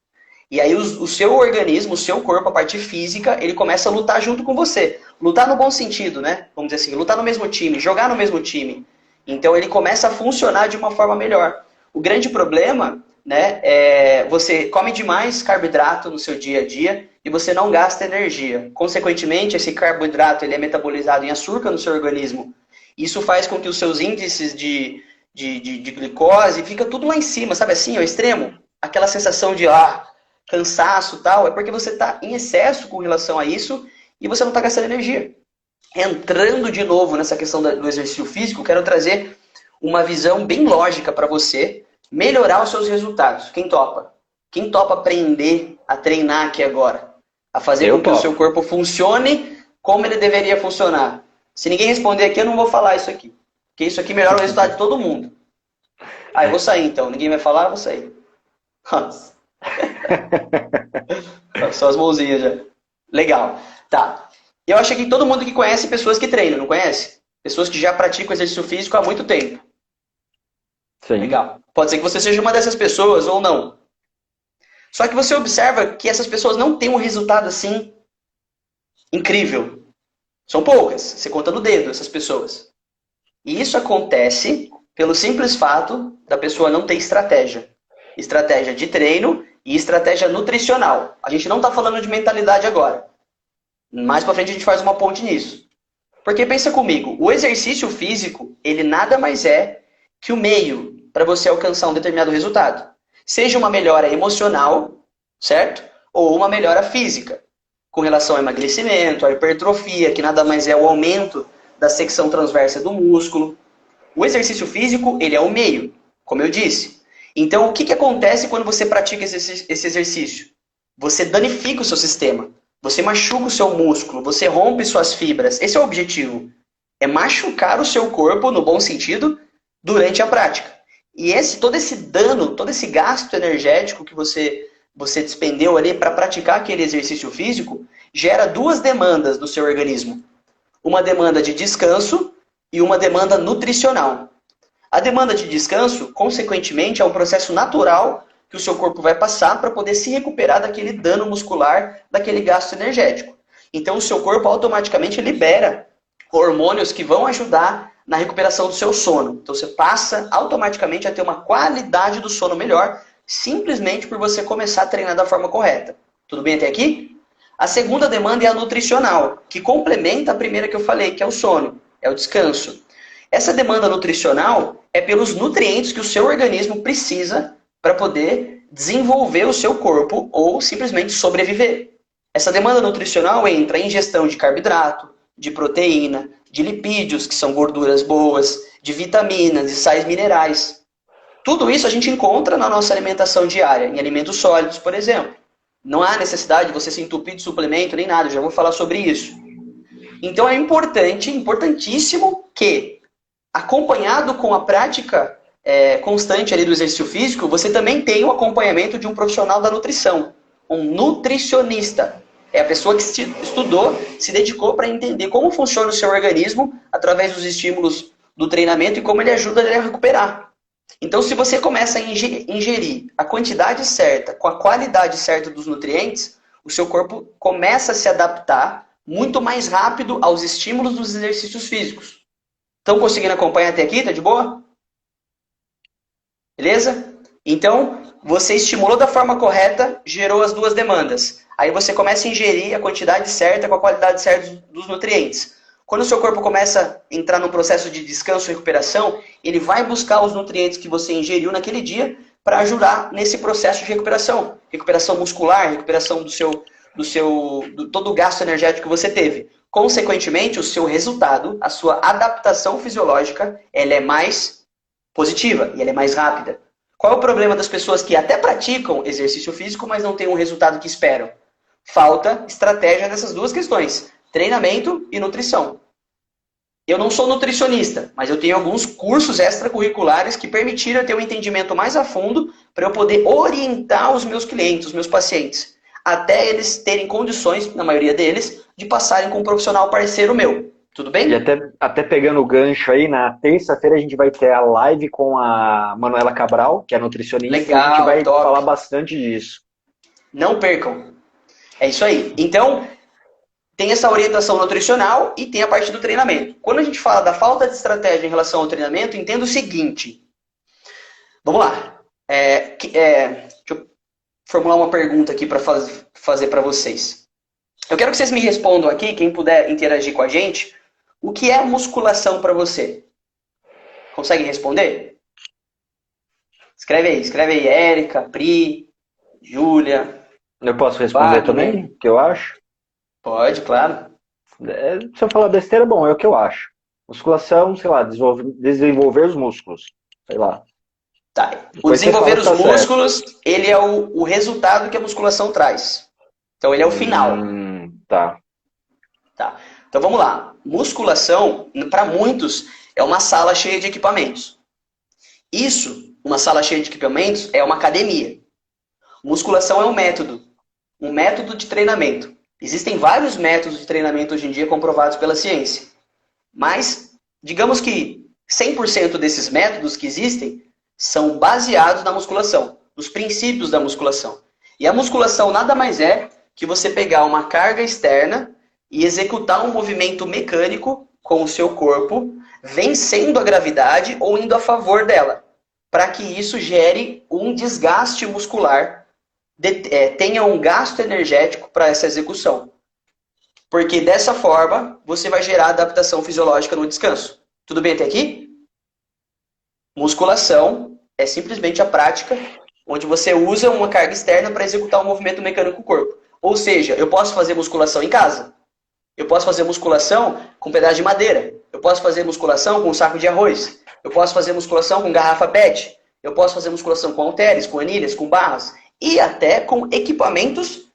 E aí o seu organismo, o seu corpo, a parte física, ele começa a lutar junto com você. Lutar no bom sentido, né? Vamos dizer assim, lutar no mesmo time, jogar no mesmo time. Então ele começa a funcionar de uma forma melhor. O grande problema, né, você come demais carboidrato no seu dia a dia e você não gasta energia. Consequentemente, esse carboidrato ele é metabolizado em açúcar no seu organismo. Isso faz com que os seus índices de glicose fica tudo lá em cima, sabe assim, ao extremo? Aquela sensação de cansaço e tal, é porque você está em excesso com relação a isso e você não está gastando energia. Entrando de novo nessa questão do exercício físico, quero trazer uma visão bem lógica para você melhorar os seus resultados. Quem topa? Quem topa aprender a treinar aqui agora? A fazer com que o seu corpo funcione como ele deveria funcionar. Se ninguém responder aqui, eu não vou falar isso aqui. Porque isso aqui melhora o resultado de todo mundo. Ah, eu vou sair então. Ninguém vai falar, eu vou sair. Nossa. Só as mãozinhas já. Legal. Tá. Eu acho que todo mundo que conhece pessoas que treinam, não conhece? Pessoas que já praticam exercício físico há muito tempo. Sim. Legal. Pode ser que você seja uma dessas pessoas ou não. Só que você observa que essas pessoas não têm um resultado assim incrível. São poucas. Você conta no dedo essas pessoas. E isso acontece pelo simples fato da pessoa não ter estratégia. Estratégia de treino e estratégia nutricional. A gente não está falando de mentalidade agora. Mais pra frente a gente faz uma ponte nisso. Porque pensa comigo, o exercício físico, ele nada mais é que o meio para você alcançar um determinado resultado. Seja uma melhora emocional, certo? Ou uma melhora física, com relação ao emagrecimento, à hipertrofia, que nada mais é o aumento da secção transversa do músculo. O exercício físico, ele é o meio, como eu disse. Então, o que acontece quando você pratica esse exercício? Você danifica o seu sistema. Você machuca o seu músculo, você rompe suas fibras. Esse é o objetivo. É machucar o seu corpo, no bom sentido, durante a prática. E todo esse dano, todo esse gasto energético que você despendeu ali para praticar aquele exercício físico, gera duas demandas do seu organismo. Uma demanda de descanso e uma demanda nutricional. A demanda de descanso, consequentemente, é um processo natural que o seu corpo vai passar para poder se recuperar daquele dano muscular, daquele gasto energético. Então, o seu corpo automaticamente libera hormônios que vão ajudar na recuperação do seu sono. Então, você passa automaticamente a ter uma qualidade do sono melhor, simplesmente por você começar a treinar da forma correta. Tudo bem até aqui? A segunda demanda é a nutricional, que complementa a primeira que eu falei, que é o sono, é o descanso. Essa demanda nutricional é pelos nutrientes que o seu organismo precisa para poder desenvolver o seu corpo ou simplesmente sobreviver. Essa demanda nutricional entra em ingestão de carboidrato, de proteína, de lipídios, que são gorduras boas, de vitaminas, de sais minerais. Tudo isso a gente encontra na nossa alimentação diária, em alimentos sólidos, por exemplo. Não há necessidade de você se entupir de suplemento nem nada, eu já vou falar sobre isso. Então é importantíssimo que, acompanhado com a prática constante ali do exercício físico, você também tenha o acompanhamento de um profissional da nutrição, um nutricionista. É a pessoa que estudou, se dedicou para entender como funciona o seu organismo através dos estímulos do treinamento e como ele ajuda ele a recuperar. Então, se você começa a ingerir a quantidade certa, com a qualidade certa dos nutrientes, o seu corpo começa a se adaptar muito mais rápido aos estímulos dos exercícios físicos. Estão conseguindo acompanhar até aqui? Tá de boa? Beleza? Então, você estimulou da forma correta, gerou as duas demandas. Aí você começa a ingerir a quantidade certa com a qualidade certa dos nutrientes. Quando o seu corpo começa a entrar num processo de descanso e recuperação, ele vai buscar os nutrientes que você ingeriu naquele dia para ajudar nesse processo de recuperação. Recuperação muscular, recuperação do todo o gasto energético que você teve. Consequentemente, o seu resultado, a sua adaptação fisiológica, ela é mais positiva e ela é mais rápida. Qual é o problema das pessoas que até praticam exercício físico, mas não têm um resultado que esperam? Falta estratégia nessas duas questões, treinamento e nutrição. Eu não sou nutricionista, mas eu tenho alguns cursos extracurriculares que permitiram eu ter um entendimento mais a fundo para eu poder orientar os meus clientes, os meus pacientes, até eles terem condições, na maioria deles, de passarem com um profissional parceiro meu. Tudo bem? E até pegando o gancho aí, na terça-feira a gente vai ter a live com a Manuela Cabral, que é nutricionista. Legal, e a gente vai top. falar bastante disso. Não percam. É isso aí. Então, tem essa orientação nutricional e tem a parte do treinamento. Quando a gente fala da falta de estratégia em relação ao treinamento, entenda o seguinte. Vamos lá. Deixa eu formular uma pergunta aqui para fazer para vocês. Eu quero que vocês me respondam aqui, quem puder interagir com a gente, o que é musculação para você? Consegue responder? Escreve aí, Érica, Pri, Júlia. Eu posso responder também, o que eu acho? Pode, claro. Se eu falar besteira, bom, é o que eu acho. Musculação, sei lá, desenvolver os músculos, sei lá. Tá. O Depois desenvolver os você fala que tá músculos, ele é o resultado que a musculação traz. Então ele é o final. Tá. Tá. Então vamos lá. Musculação, para muitos, é uma sala cheia de equipamentos. Isso, uma sala cheia de equipamentos, é uma academia. Musculação é um método de treinamento. Existem vários métodos de treinamento hoje em dia comprovados pela ciência. Mas, digamos que 100% desses métodos que existem são baseados na musculação, nos princípios da musculação. E a musculação nada mais é que você pegar uma carga externa e executar um movimento mecânico com o seu corpo, vencendo a gravidade ou indo a favor dela, para que isso gere um desgaste muscular, tenha um gasto energético para essa execução. Porque dessa forma, você vai gerar adaptação fisiológica no descanso. Tudo bem até aqui? Musculação é simplesmente a prática onde você usa uma carga externa para executar um movimento mecânico do corpo. Ou seja, eu posso fazer musculação em casa. Eu posso fazer musculação com pedaço de madeira. Eu posso fazer musculação com um saco de arroz. Eu posso fazer musculação com garrafa PET. Eu posso fazer musculação com halteres, com anilhas, com barras. E até com equipamentos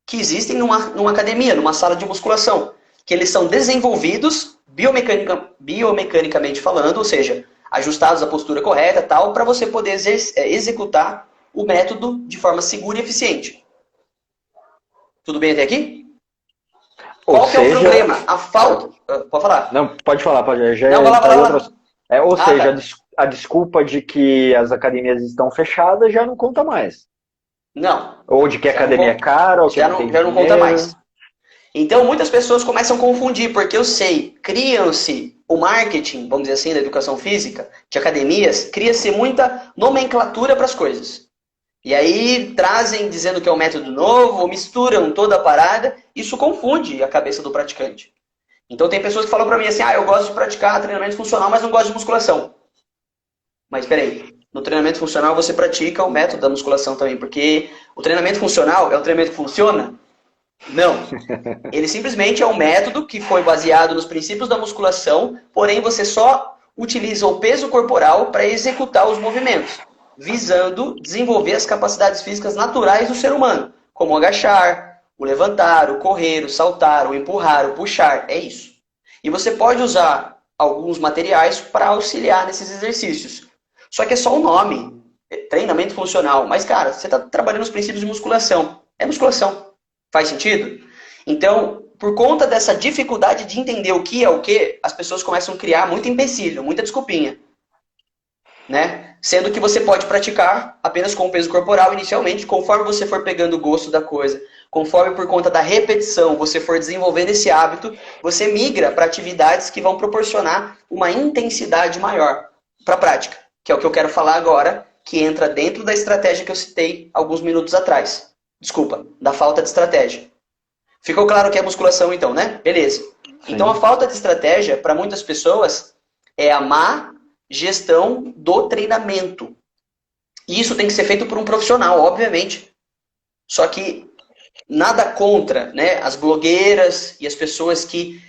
que existem numa academia, numa sala de musculação. Que eles são desenvolvidos biomecanicamente falando, ou seja, ajustados à postura correta, tal, para você poder executar o método de forma segura e eficiente. Tudo bem até aqui? Qual que é o problema? A falta... Pode falar. Não, pode falar, pode. Já não, vai lá. Ou seja, tá. A desculpa de que as academias estão fechadas já não conta mais. Não. Ou de que a academia é cara, ou que já não conta mais. Então, muitas pessoas começam a confundir, porque eu sei, criam-se o marketing, vamos dizer assim, da educação física, de academias, cria-se muita nomenclatura para as coisas. E aí trazem dizendo que é um método novo, ou misturam toda a parada, isso confunde a cabeça do praticante. Então tem pessoas que falam para mim assim, eu gosto de praticar treinamento funcional, mas não gosto de musculação. Mas peraí, no treinamento funcional você pratica o método da musculação também, porque o treinamento funcional é um treinamento que funciona? Não. Ele simplesmente é um método que foi baseado nos princípios da musculação, porém você só utiliza o peso corporal para executar os movimentos, visando desenvolver as capacidades físicas naturais do ser humano, como o agachar, o levantar, o correr, o saltar, o empurrar, o puxar, é isso. E você pode usar alguns materiais para auxiliar nesses exercícios. Só que é só um nome, treinamento funcional. Mas, cara, você está trabalhando os princípios de musculação. É musculação. Faz sentido? Então, por conta dessa dificuldade de entender o que é o que, as pessoas começam a criar muito empecilho, muita desculpinha. Né? Sendo que você pode praticar apenas com o peso corporal inicialmente, conforme você for pegando o gosto da coisa, conforme por conta da repetição você for desenvolvendo esse hábito, você migra para atividades que vão proporcionar uma intensidade maior para a prática, que é o que eu quero falar agora, que entra dentro da estratégia que eu citei alguns minutos atrás. Desculpa, da falta de estratégia. Ficou claro o que é musculação então, né? Beleza. Sim. Então a falta de estratégia, para muitas pessoas, é a má gestão do treinamento. E isso tem que ser feito por um profissional, obviamente. Só que nada contra, né, as blogueiras e as pessoas que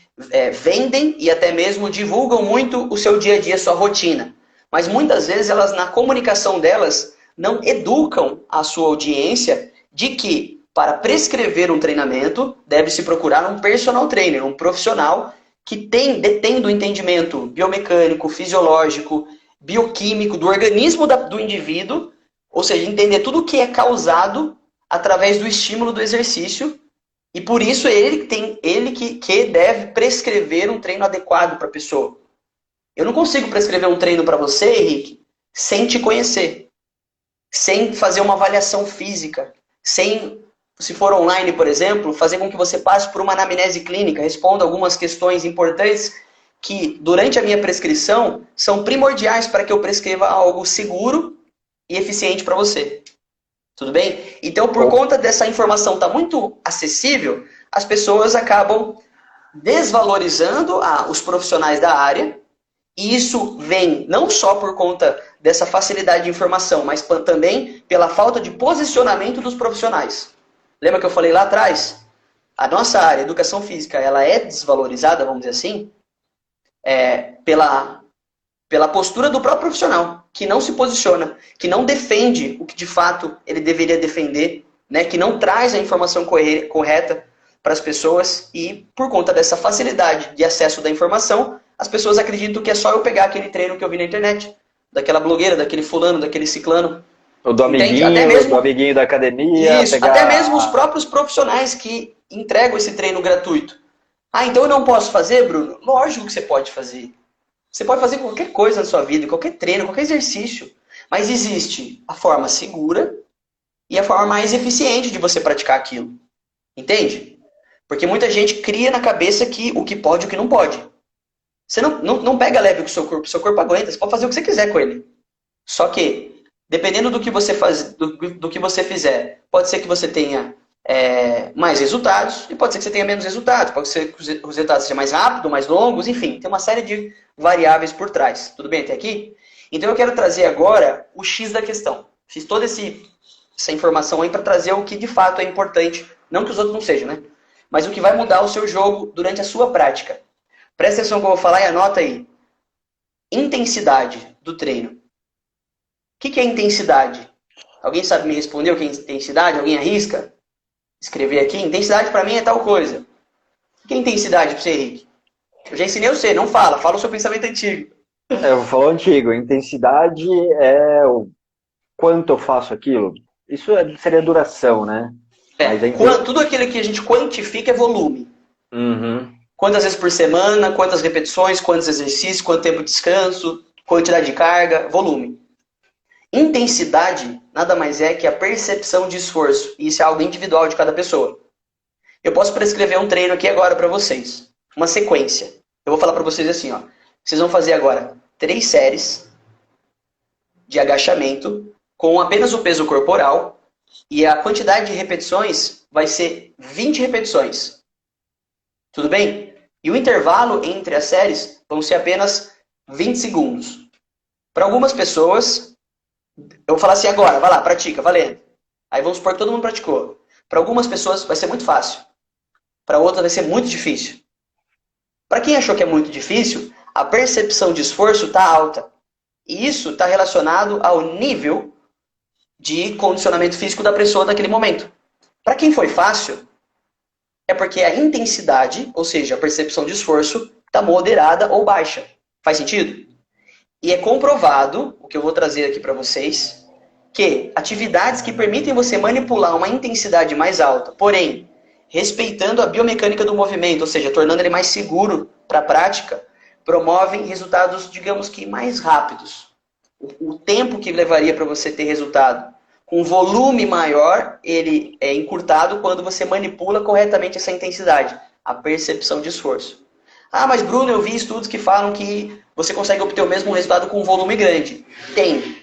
vendem e até mesmo divulgam muito o seu dia a dia, sua rotina. Mas muitas vezes elas, na comunicação delas, não educam a sua audiência de que, para prescrever um treinamento, deve-se procurar um personal trainer, um profissional que detém do entendimento biomecânico, fisiológico, bioquímico do organismo do indivíduo, ou seja, entender tudo o que é causado através do estímulo do exercício, e por isso ele que deve prescrever um treino adequado para a pessoa. Eu não consigo prescrever um treino para você, Henrique, sem te conhecer, sem fazer uma avaliação física, sem, se for online, por exemplo, fazer com que você passe por uma anamnese clínica, responda algumas questões importantes que, durante a minha prescrição, são primordiais para que eu prescreva algo seguro e eficiente para você. Tudo bem? Então, por conta dessa informação estar muito acessível, as pessoas acabam desvalorizando os profissionais da área, e isso vem não só por conta dessa facilidade de informação, mas também pela falta de posicionamento dos profissionais. Lembra que eu falei lá atrás? A nossa área, educação física, ela é desvalorizada, vamos dizer assim, pela postura do próprio profissional, que não se posiciona, que não defende o que de fato ele deveria defender, né? Que não traz a informação correta. para as pessoas e, por conta dessa facilidade de acesso da informação, as pessoas acreditam que é só eu pegar aquele treino que eu vi na internet, daquela blogueira, daquele fulano, daquele ciclano. O do Entende? amiguinho, Até mesmo, do amiguinho da academia, isso, pegar... até mesmo os próprios profissionais que entregam esse treino gratuito. Ah, então eu não posso fazer, Bruno? Lógico que você pode fazer. Você pode fazer qualquer coisa na sua vida, qualquer treino, qualquer exercício. Mas existe a forma segura e a forma mais eficiente de você praticar aquilo. Entende? Porque muita gente cria na cabeça que o que pode e o que não pode. Você não pega leve com o seu corpo aguenta, você pode fazer o que você quiser com ele. Só que, dependendo do que você faz, do que você fizer, pode ser que você tenha mais resultados e pode ser que você tenha menos resultados. Pode ser que os resultados sejam mais rápidos, mais longos, enfim, tem uma série de variáveis por trás. Tudo bem até aqui? Então eu quero trazer agora o X da questão. Fiz toda essa informação aí para trazer o que de fato é importante. Não que os outros não sejam, né? Mas o que vai mudar o seu jogo durante a sua prática. Presta atenção no que eu vou falar e anota aí. Intensidade do treino. O que é intensidade? Alguém sabe me responder o que é intensidade? Alguém arrisca? Escrever aqui. Intensidade para mim é tal coisa. O que é intensidade para você, Henrique? Eu já ensinei você, não fala. Fala o seu pensamento antigo. Eu vou falar antigo. Intensidade é o quanto eu faço aquilo. Isso seria duração, né? Tudo aquilo que a gente quantifica é volume. Uhum. Quantas vezes por semana, quantas repetições, quantos exercícios, quanto tempo de descanso, quantidade de carga, volume. Intensidade nada mais é que a percepção de esforço. E isso é algo individual de cada pessoa. Eu posso prescrever um treino aqui agora para vocês. Uma sequência. Eu vou falar para vocês assim, ó. Vocês vão fazer agora 3 séries de agachamento com apenas o peso corporal. E a quantidade de repetições vai ser 20 repetições. Tudo bem? E o intervalo entre as séries vão ser apenas 20 segundos. Para algumas pessoas, eu vou falar assim agora, vai lá, pratica, valendo. Aí vamos supor que todo mundo praticou. Para algumas pessoas vai ser muito fácil. Para outras vai ser muito difícil. Para quem achou que é muito difícil, a percepção de esforço está alta. E isso está relacionado ao nível de condicionamento físico da pessoa naquele momento. Para quem foi fácil, é porque a intensidade, ou seja, a percepção de esforço, está moderada ou baixa. Faz sentido? E é comprovado, o que eu vou trazer aqui para vocês, que atividades que permitem você manipular uma intensidade mais alta, porém, respeitando a biomecânica do movimento, ou seja, tornando ele mais seguro para a prática, promovem resultados, digamos que, mais rápidos. O tempo que levaria para você ter resultado com volume maior, ele é encurtado quando você manipula corretamente essa intensidade, a percepção de esforço. Ah, mas Bruno, eu vi estudos que falam que você consegue obter o mesmo resultado com um volume grande. Tem.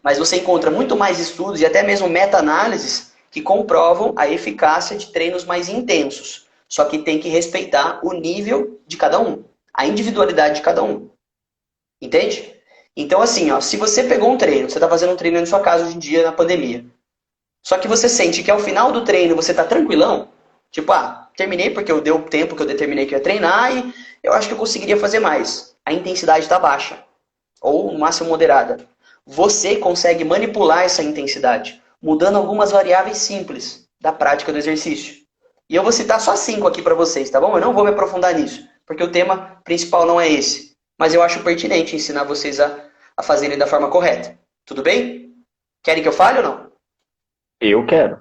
Mas você encontra muito mais estudos e até mesmo meta-análises que comprovam a eficácia de treinos mais intensos. Só que tem que respeitar o nível de cada um, a individualidade de cada um. Entende? Então, assim, ó, se você pegou um treino, você está fazendo um treino na sua casa hoje em dia, na pandemia, só que você sente que ao final do treino você está tranquilão, tipo, terminei porque eu dei o tempo que eu determinei que eu ia treinar e eu acho que eu conseguiria fazer mais. A intensidade está baixa, ou no máximo moderada. Você consegue manipular essa intensidade, mudando algumas variáveis simples da prática do exercício. E eu vou citar só 5 aqui para vocês, tá bom? Eu não vou me aprofundar nisso, porque o tema principal não é esse. Mas eu acho pertinente ensinar vocês a fazerem da forma correta. Tudo bem? Querem que eu fale ou não? Eu quero.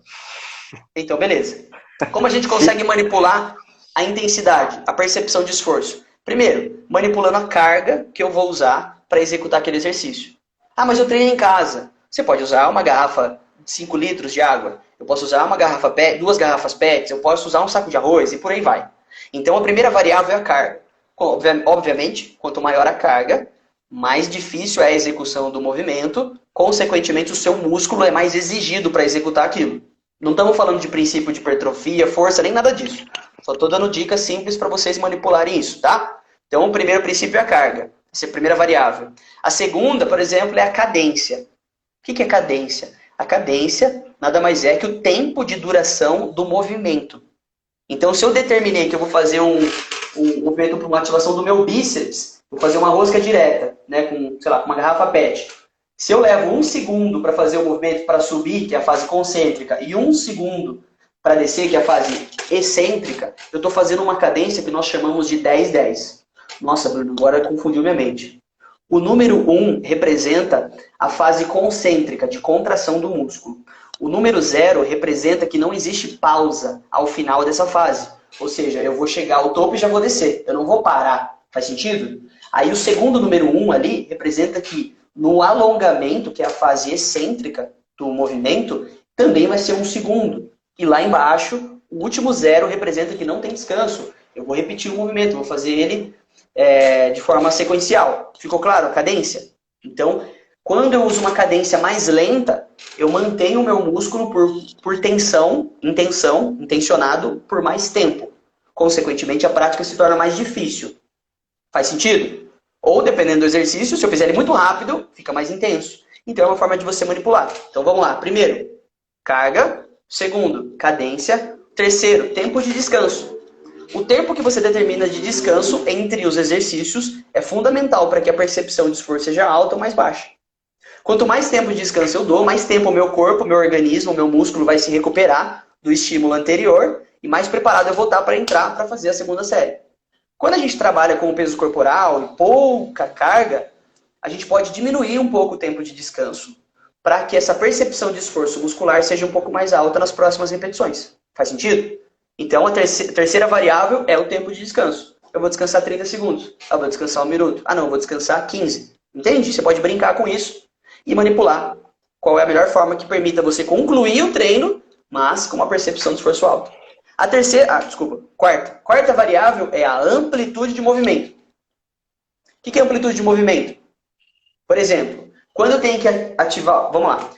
Então, beleza. Como a gente consegue manipular a intensidade, a percepção de esforço? Primeiro, manipulando a carga que eu vou usar para executar aquele exercício. Ah, mas eu treino em casa. Você pode usar uma garrafa de 5 litros de água. Eu posso usar uma garrafa PET, 2 garrafas PET. Eu posso usar um saco de arroz e por aí vai. Então, a primeira variável é a carga. Obviamente, quanto maior a carga, mais difícil é a execução do movimento. Consequentemente, o seu músculo é mais exigido para executar aquilo. Não estamos falando de princípio de hipertrofia, força, nem nada disso. Só estou dando dicas simples para vocês manipularem isso, tá? Então, o primeiro princípio é a carga. Essa é a primeira variável. A segunda, por exemplo, é a cadência. O que é cadência? A cadência nada mais é que o tempo de duração do movimento. Então, se eu determinei que eu vou fazer um movimento para uma ativação do meu bíceps, vou fazer uma rosca direta, né, com, sei lá, com uma garrafa PET. Se eu levo 1 segundo para fazer o movimento para subir, que é a fase concêntrica, e 1 segundo para descer, que é a fase excêntrica, eu estou fazendo uma cadência que nós chamamos de 10-10. Nossa, Bruno, agora confundiu minha mente. O número 1 representa a fase concêntrica, de contração do músculo. O número 0 representa que não existe pausa ao final dessa fase. Ou seja, eu vou chegar ao topo e já vou descer. Eu não vou parar. Faz sentido? Aí o segundo número 1 ali representa que no alongamento, que é a fase excêntrica do movimento, também vai ser um segundo. E lá embaixo, o último 0 representa que não tem descanso. Eu vou repetir o movimento, vou fazer ele de forma sequencial. Ficou claro a cadência? Então, quando eu uso uma cadência mais lenta, eu mantenho o meu músculo por intencionado por mais tempo. Consequentemente, a prática se torna mais difícil. Faz sentido? Ou, dependendo do exercício, se eu fizer ele muito rápido, fica mais intenso. Então, é uma forma de você manipular. Então, vamos lá. Primeiro, carga. Segundo, cadência. Terceiro, tempo de descanso. O tempo que você determina de descanso entre os exercícios é fundamental para que a percepção de esforço seja alta ou mais baixa. Quanto mais tempo de descanso eu dou, mais tempo o meu corpo, o meu organismo, o meu músculo vai se recuperar do estímulo anterior e mais preparado eu vou estar para entrar para fazer a segunda série. Quando a gente trabalha com o peso corporal e pouca carga, a gente pode diminuir um pouco o tempo de descanso para que essa percepção de esforço muscular seja um pouco mais alta nas próximas repetições. Faz sentido? Então, a terceira variável é o tempo de descanso. Eu vou descansar 30 segundos. Eu vou descansar 1 minuto. Ah, não, eu vou descansar 15. Entende? Você pode brincar com isso e manipular qual é a melhor forma que permita você concluir o treino, mas com uma percepção de esforço alto. A terceira, quarta variável é a amplitude de movimento. O que é amplitude de movimento? Por exemplo, quando eu tenho que ativar, vamos lá.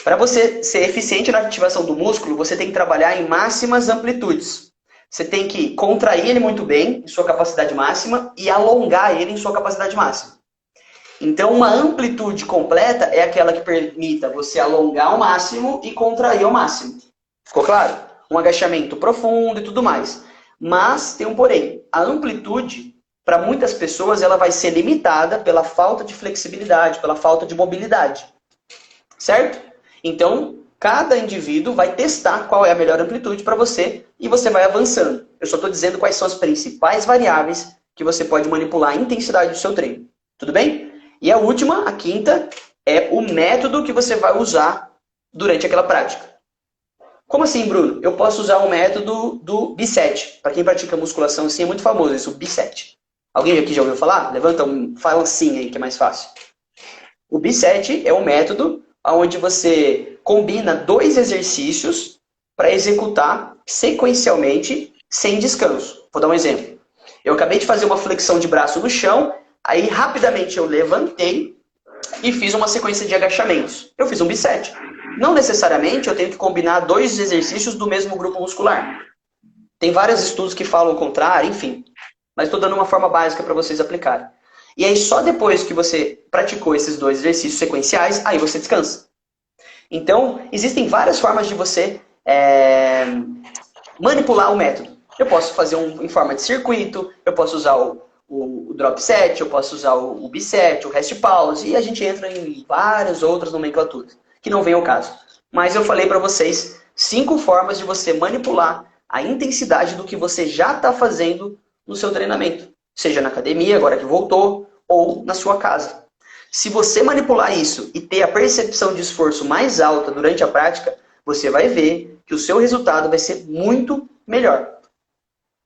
Para você ser eficiente na ativação do músculo, você tem que trabalhar em máximas amplitudes. Você tem que contrair ele muito bem, em sua capacidade máxima, e alongar ele em sua capacidade máxima. Então, uma amplitude completa é aquela que permita você alongar ao máximo e contrair ao máximo. Ficou claro? Um agachamento profundo e tudo mais. Mas tem um porém. A amplitude, para muitas pessoas, ela vai ser limitada pela falta de flexibilidade, pela falta de mobilidade. Certo? Então, cada indivíduo vai testar qual é a melhor amplitude para você e você vai avançando. Eu só estou dizendo quais são as principais variáveis que você pode manipular a intensidade do seu treino. Tudo bem? E a última, a quinta, é o método que você vai usar durante aquela prática. Como assim, Bruno? Eu posso usar o método do B7. Para quem pratica musculação, assim, é muito famoso isso, o B7. Alguém aqui já ouviu falar? Levanta fala assim aí, que é mais fácil. O B7 é um método onde você combina 2 exercícios para executar sequencialmente, sem descanso. Vou dar um exemplo. Eu acabei de fazer uma flexão de braço no chão, aí rapidamente eu levantei e fiz uma sequência de agachamentos. Eu fiz um B7. Não necessariamente eu tenho que combinar 2 exercícios do mesmo grupo muscular. Tem vários estudos que falam o contrário, enfim. Mas estou dando uma forma básica para vocês aplicarem. E aí só depois que você praticou esses 2 exercícios sequenciais, aí você descansa. Então, existem várias formas de você manipular o método. Eu posso fazer em forma de circuito, eu posso usar o drop set, eu posso usar o B7, o rest pause, e a gente entra em várias outras nomenclaturas, que não vem ao caso. Mas eu falei para vocês 5 formas de você manipular a intensidade do que você já está fazendo no seu treinamento. Seja na academia, agora que voltou, ou na sua casa. Se você manipular isso e ter a percepção de esforço mais alta durante a prática, você vai ver que o seu resultado vai ser muito melhor.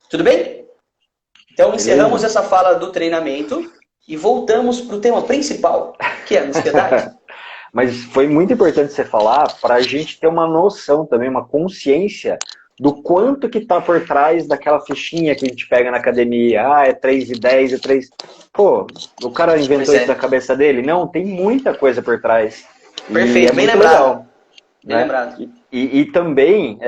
Tudo bem? Então, encerramos essa fala do treinamento e voltamos para o tema principal, que é a ansiedade. Mas foi muito importante você falar para a gente ter uma noção também, uma consciência do quanto que tá por trás daquela fichinha que a gente pega na academia. Ah, é 3:10, é 3... Pô, o cara inventou isso da cabeça dele? Não, tem muita coisa por trás. Perfeito, bem lembrado. Legal, bem lembrado. E também,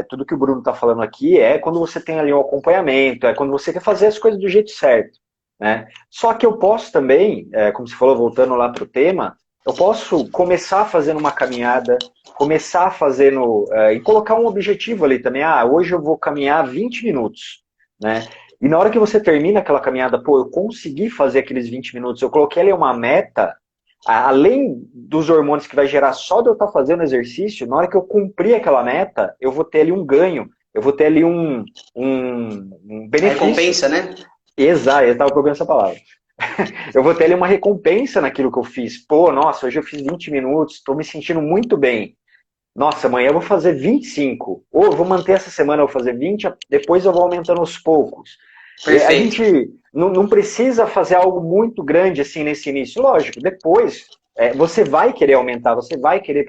tudo que o Bruno tá falando aqui é quando você tem ali um acompanhamento, é quando você quer fazer as coisas do jeito certo, né? Só que eu posso também, como você falou, voltando lá pro tema, eu posso começar fazendo uma caminhada, começar fazendo, e colocar um objetivo ali também. Ah, hoje eu vou caminhar 20 minutos, né? E na hora que você termina aquela caminhada, pô, eu consegui fazer aqueles 20 minutos, eu coloquei ali uma meta, Além dos hormônios que vai gerar só de eu estar fazendo exercício, na hora que eu cumprir aquela meta, eu vou ter ali um ganho, eu vou ter ali um A benefício. recompensa, né? Exato, eu estava procurando essa palavra. Eu vou ter ali uma recompensa naquilo que eu fiz. Pô, nossa, hoje eu fiz 20 minutos, estou me sentindo muito bem. Nossa, amanhã eu vou fazer 25. Ou eu vou manter essa semana, eu vou fazer 20, depois eu vou aumentando aos poucos. A Perfeito. gente não precisa fazer algo muito grande assim nesse início. Lógico, depois você vai querer aumentar, você vai querer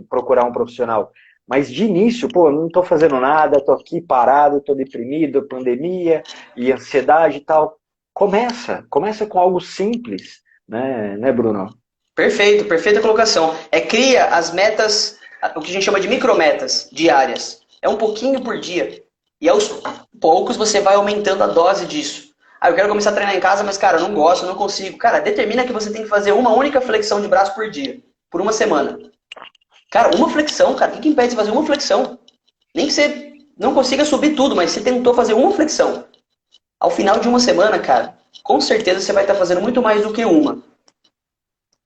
procurar um profissional. Mas de início, pô, não estou fazendo nada, estou aqui parado, estou deprimido, pandemia e ansiedade e tal. Começa com algo simples, né, Bruno? Perfeito, perfeita colocação. Cria as metas, o que a gente chama de micrometas diárias. É um pouquinho por dia. E aos poucos você vai aumentando a dose disso. Ah, eu quero começar a treinar em casa, mas, cara, eu não gosto, eu não consigo. Cara, determina que você tem que fazer uma única flexão de braço por dia, por uma semana. Cara, uma flexão, cara, o que impede de fazer uma flexão? Nem que você não consiga subir tudo, mas você tentou fazer uma flexão. Ao final de uma semana, cara, com certeza você vai estar fazendo muito mais do que uma.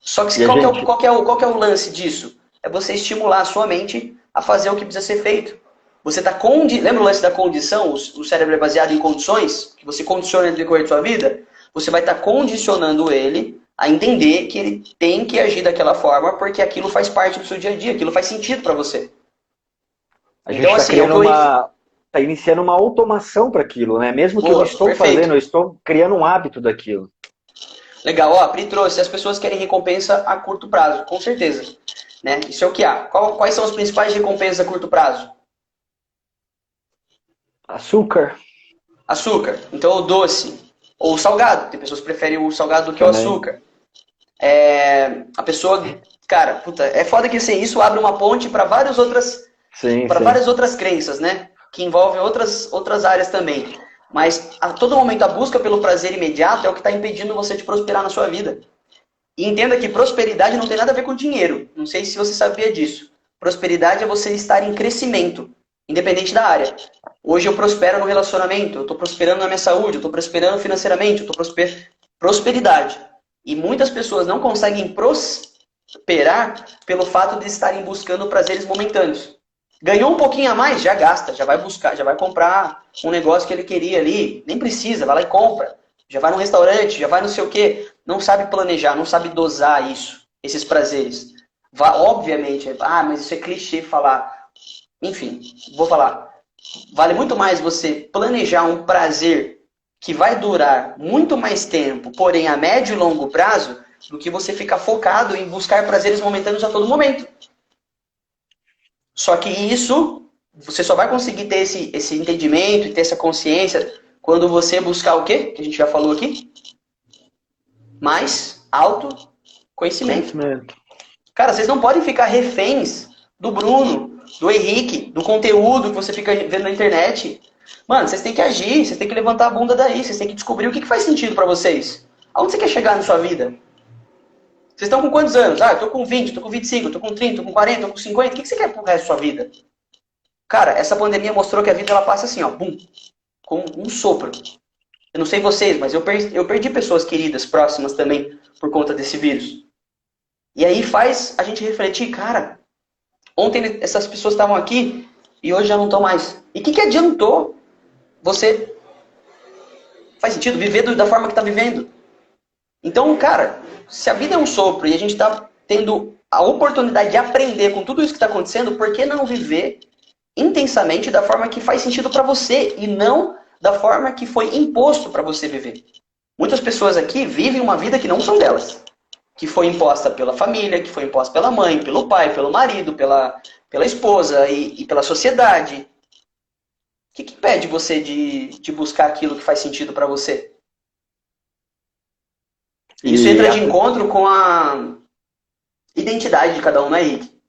Só que E a qual que é gente, qual que é o lance disso? É você estimular a sua mente a fazer o que precisa ser feito. Você tá lembra o lance da condição? O cérebro é baseado em condições que você condiciona no decorrer da sua vida. Você vai estar condicionando ele a entender que ele tem que agir daquela forma porque aquilo faz parte do seu dia a dia, aquilo faz sentido para você. a gente Então, está assim, é o que criando eu... está iniciando uma automação para aquilo, né? Mesmo que eu não Boa, estou fazendo, perfeito. eu estou criando um hábito daquilo. Legal, ó, a Pri trouxe. As pessoas querem recompensa a curto prazo, com certeza. Né? Isso é o que há. Quais são as principais recompensas a curto prazo? Açúcar Açúcar. Então, o doce. Ou o salgado. Tem pessoas que preferem o salgado do que o também. açúcar. A pessoa... Cara, puta, é foda que assim, isso abre uma ponte Sim, para sim. várias outras crenças, né? Que envolvem outras áreas também. Mas a todo momento a busca pelo prazer imediato é o que está impedindo você de prosperar na sua vida. E entenda que prosperidade não tem nada a ver com dinheiro. Não sei se você sabia disso. Prosperidade é você estar em crescimento, independente da área. Hoje eu prospero no relacionamento, eu estou prosperando na minha saúde, eu estou prosperando financeiramente, eu estou prosperidade. E muitas pessoas não conseguem prosperar pelo fato de estarem buscando prazeres momentâneos. Ganhou um pouquinho a mais, já gasta, já vai buscar, já vai comprar um negócio que ele queria ali, nem precisa, vai lá e compra. Já vai no restaurante, já vai não sei o quê. Não sabe planejar, não sabe dosar isso, esses prazeres. Obviamente, mas isso é clichê falar. Enfim, vou falar. Vale muito mais você planejar um prazer que vai durar muito mais tempo, porém a médio e longo prazo, do que você ficar focado em buscar prazeres momentâneos a todo momento. Só que isso, você só vai conseguir ter esse entendimento e ter essa consciência quando você buscar o quê? Que a gente já falou aqui? Mais autoconhecimento. Conhecimento. Cara, vocês não podem ficar reféns do Bruno, do Henrique, do conteúdo que você fica vendo na internet. Mano, vocês têm que agir, vocês têm que levantar a bunda daí, vocês têm que descobrir o que faz sentido pra vocês. Aonde você quer chegar na sua vida? Vocês estão com quantos anos? Ah, eu tô com 20, tô com 25, tô com 30, tô com 40, tô com 50. O que você quer pro resto da sua vida? Cara, essa pandemia mostrou que a vida ela passa assim, ó, bum, com um sopro. Eu não sei vocês, mas eu perdi pessoas queridas, próximas também, por conta desse vírus. E aí faz a gente refletir, cara, ontem essas pessoas estavam aqui e hoje já não estão mais. E o que adiantou você, faz sentido, viver da forma que está vivendo? Então, cara, se a vida é um sopro e a gente está tendo a oportunidade de aprender com tudo isso que está acontecendo, por que não viver intensamente da forma que faz sentido para você e não da forma que foi imposto para você viver? Muitas pessoas aqui vivem uma vida que não são delas, que foi imposta pela família, que foi imposta pela mãe, pelo pai, pelo marido, pela esposa e pela sociedade. O que impede você de buscar aquilo que faz sentido para você? Isso E entra de encontro com a identidade de cada um, né, Henrique?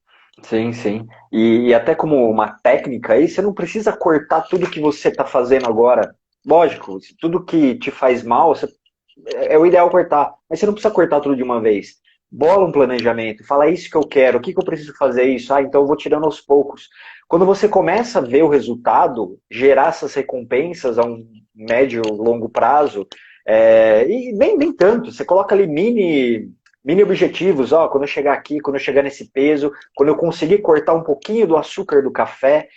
sim, sim. E até como uma técnica aí, você não precisa cortar tudo que você está fazendo agora. Lógico, se tudo que te faz mal, é o ideal cortar. Mas você não precisa cortar tudo de uma vez. Bola um planejamento, fala é isso que eu quero, o que eu preciso fazer isso? Ah, então eu vou tirando aos poucos. Quando você começa a ver o resultado, gerar essas recompensas a um médio, longo prazo, e nem tanto, você coloca ali mini objetivos, ó, quando eu chegar aqui, quando eu chegar nesse peso, quando eu conseguir cortar um pouquinho do açúcar do café,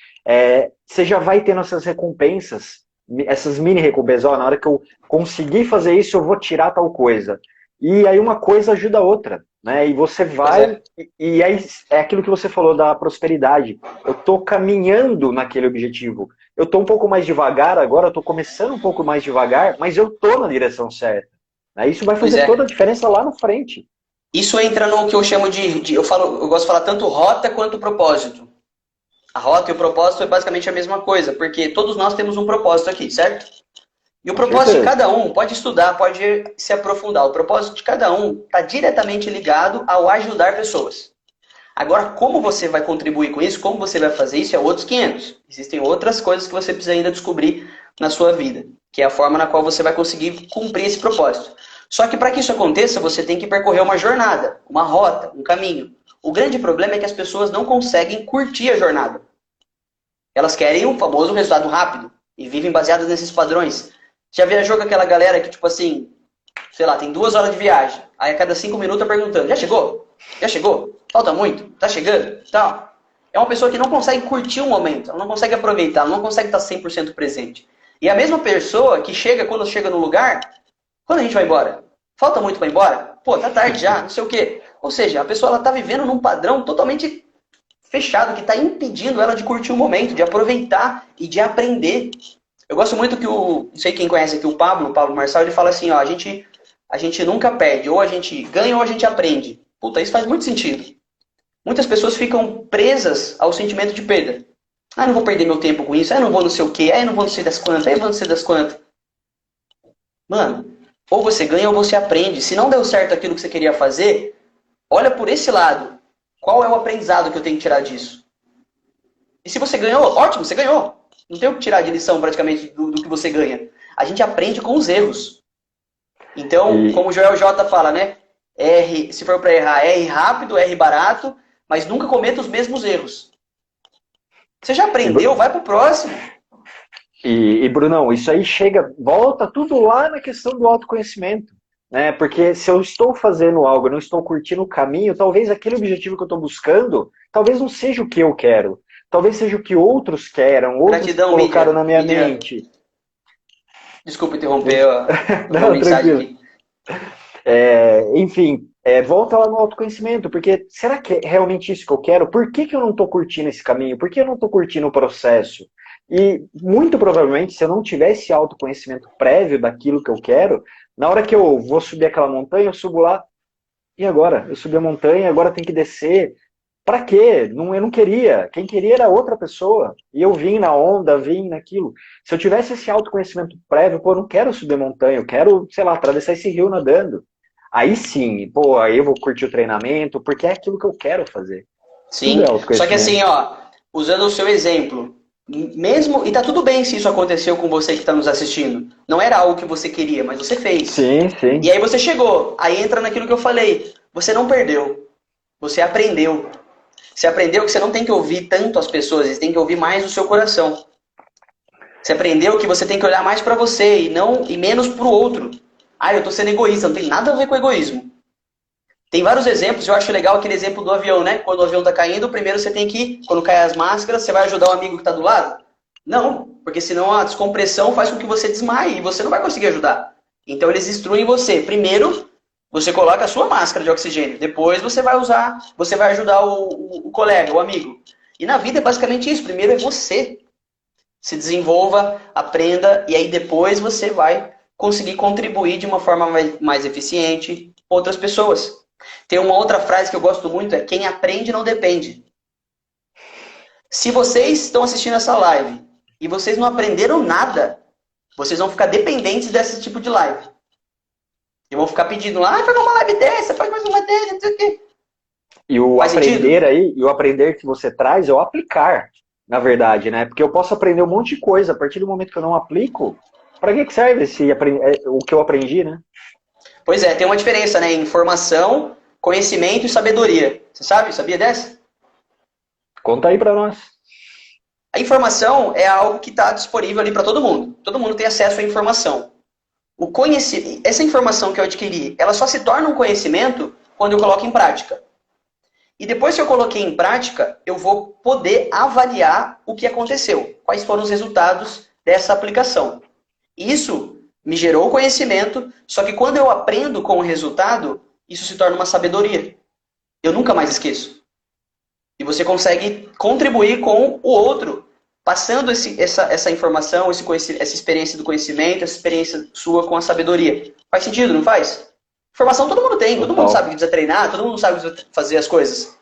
você já vai tendo essas recompensas, essas mini recompensas, ó, na hora que eu conseguir fazer isso, eu vou tirar tal coisa. E aí uma coisa ajuda a outra, né? E você vai, e aí é aquilo que você falou da prosperidade. Eu tô caminhando naquele objetivo. Eu tô um pouco mais devagar agora, eu tô começando um pouco mais devagar, mas eu tô na direção certa. Né? Isso vai fazer toda a diferença lá na frente. Isso entra no que eu chamo eu gosto de falar tanto rota quanto propósito. A rota e o propósito é basicamente a mesma coisa, porque todos nós temos um propósito aqui, certo? E o propósito de cada um, pode estudar, pode se aprofundar, o propósito de cada um está diretamente ligado ao ajudar pessoas. Agora, como você vai contribuir com isso, como você vai fazer isso, é outros 500. Existem outras coisas que você precisa ainda descobrir na sua vida, que é a forma na qual você vai conseguir cumprir esse propósito. Só que para que isso aconteça, você tem que percorrer uma jornada, uma rota, um caminho. O grande problema é que as pessoas não conseguem curtir a jornada. Elas querem o famoso resultado rápido e vivem baseadas nesses padrões. Já viajou com aquela galera que, tipo assim, sei lá, tem 2 horas de viagem. Aí a cada 5 minutos tá perguntando, já chegou? Já chegou? Falta muito? Tá chegando? Tal. É uma pessoa que não consegue curtir o momento, ela não consegue aproveitar, ela não consegue estar 100% presente. E a mesma pessoa que chega, quando chega no lugar, quando a gente vai embora? Falta muito para ir embora? Pô, tá tarde já, não sei o quê. Ou seja, a pessoa ela tá vivendo num padrão totalmente fechado, que está impedindo ela de curtir o momento, de aproveitar e de aprender. Eu gosto muito que não sei quem conhece aqui o Pablo Marçal, ele fala assim, ó, a gente nunca perde, ou a gente ganha ou a gente aprende. Puta, isso faz muito sentido. Muitas pessoas ficam presas ao sentimento de perda. Ah, não vou perder meu tempo com isso, ah, não vou não sei o quê, ah, não vou não sei das quantas, ah, não vou não sei das quantas. Mano, ou você ganha ou você aprende. Se não deu certo aquilo que você queria fazer, olha por esse lado. Qual é o aprendizado que eu tenho que tirar disso? E se você ganhou, ótimo, você ganhou. Não tem o que tirar de lição praticamente do que você ganha. A gente aprende com os erros. Então, como o Joel J fala, né? Se for para errar, erre rápido, erre barato, mas nunca cometa os mesmos erros. Você já aprendeu, vai pro próximo. E Brunão, isso aí volta tudo lá na questão do autoconhecimento. Né? Porque se eu estou fazendo algo, eu não estou curtindo o caminho, talvez aquele objetivo que eu estou buscando, talvez não seja o que eu quero. Talvez seja o que outros queiram, outros colocaram na minha mente. Desculpa interromper a não, mensagem aqui. Enfim, volta lá no autoconhecimento, porque será que é realmente isso que eu quero? Por que eu não estou curtindo esse caminho? Por que eu não estou curtindo o processo? E muito provavelmente, se eu não tiver esse autoconhecimento prévio daquilo que eu quero, na hora que eu vou subir aquela montanha, eu subo lá, e agora? Eu subi a montanha, agora tem que descer. Pra quê? Eu não queria. Quem queria era outra pessoa. E eu vim na onda, vim naquilo. Se eu tivesse esse autoconhecimento prévio, pô, eu não quero subir a montanha, eu quero, sei lá, atravessar esse rio nadando. Aí sim, pô, aí eu vou curtir o treinamento, porque é aquilo que eu quero fazer. Sim, só que assim, ó, usando o seu exemplo, mesmo, e tá tudo bem se isso aconteceu com você que está nos assistindo. Não era algo que você queria, mas você fez. Sim, sim. E aí você chegou. Aí entra naquilo que eu falei. Você não perdeu. Você aprendeu. Você aprendeu que você não tem que ouvir tanto as pessoas, você tem que ouvir mais o seu coração. Você aprendeu que você tem que olhar mais para você e menos para o outro. Ah, eu tô sendo egoísta. Não tem nada a ver com egoísmo. Tem vários exemplos, eu acho legal aquele exemplo do avião, né? Quando o avião tá caindo, primeiro você tem que, quando cai as máscaras, você vai ajudar o amigo que tá do lado? Não, porque senão a descompressão faz com que você desmaie e você não vai conseguir ajudar. Então eles instruem você. Primeiro, você coloca a sua máscara de oxigênio. Depois você vai ajudar o colega, o amigo. E na vida é basicamente isso. Primeiro é você. Se desenvolva, aprenda, e aí depois você vai conseguir contribuir de uma forma mais eficiente com outras pessoas. Tem uma outra frase que eu gosto muito, é quem aprende não depende. Se vocês estão assistindo essa live e vocês não aprenderam nada, vocês vão ficar dependentes desse tipo de live. E vão ficar pedindo lá, faz uma live dessa, faz mais uma dessa, não sei o quê. E o aprender aí, e o aprender que você traz é o aplicar, na verdade, né? Porque eu posso aprender um monte de coisa, a partir do momento que eu não aplico, para que serve o que eu aprendi, né? Pois é, tem uma diferença, né? Informação, conhecimento e sabedoria. Você sabe? Sabia dessa? Conta aí para nós. A informação é algo que está disponível ali para todo mundo. Todo mundo tem acesso à informação. Essa informação que eu adquiri, ela só se torna um conhecimento quando eu coloco em prática. E depois que eu coloquei em prática, eu vou poder avaliar o que aconteceu. Quais foram os resultados dessa aplicação. Isso me gerou conhecimento, só que quando eu aprendo com o resultado, isso se torna uma sabedoria. Eu nunca mais esqueço. E você consegue contribuir com o outro, passando essa informação, essa experiência do conhecimento, essa experiência sua com a sabedoria. Faz sentido, não faz? Informação todo mundo tem, todo mundo sabe que precisa treinar, todo mundo sabe que precisa fazer as coisas.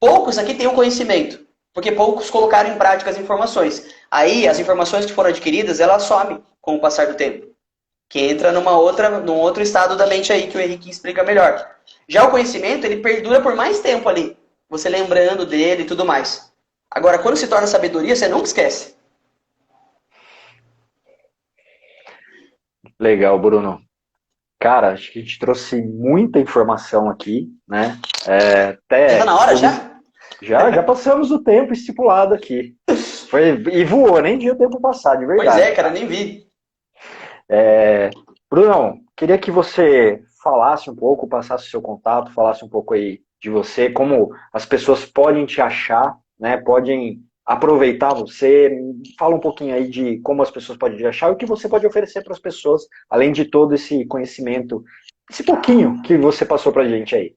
Poucos aqui têm o conhecimento, porque poucos colocaram em prática as informações. Aí, as informações que foram adquiridas, elas somem com o passar do tempo. Que entra num outro estado da mente aí, que o Henrique explica melhor. Já o conhecimento, ele perdura por mais tempo ali. Você lembrando dele e tudo mais. Agora, quando se torna sabedoria, você nunca esquece. Legal, Bruno. Cara, acho que a gente trouxe muita informação aqui, né? Já tá na hora, já? Já passamos o tempo estipulado aqui. E voou, nem vi o tempo passar, de verdade. Pois é, cara, nem vi. Brunão, queria que você falasse um pouco, passasse o seu contato, falasse um pouco aí de você, como as pessoas podem te achar, né? Podem aproveitar você. Fala um pouquinho aí de como as pessoas podem te achar e o que você pode oferecer para as pessoas, além de todo esse conhecimento, esse pouquinho que você passou pra gente aí.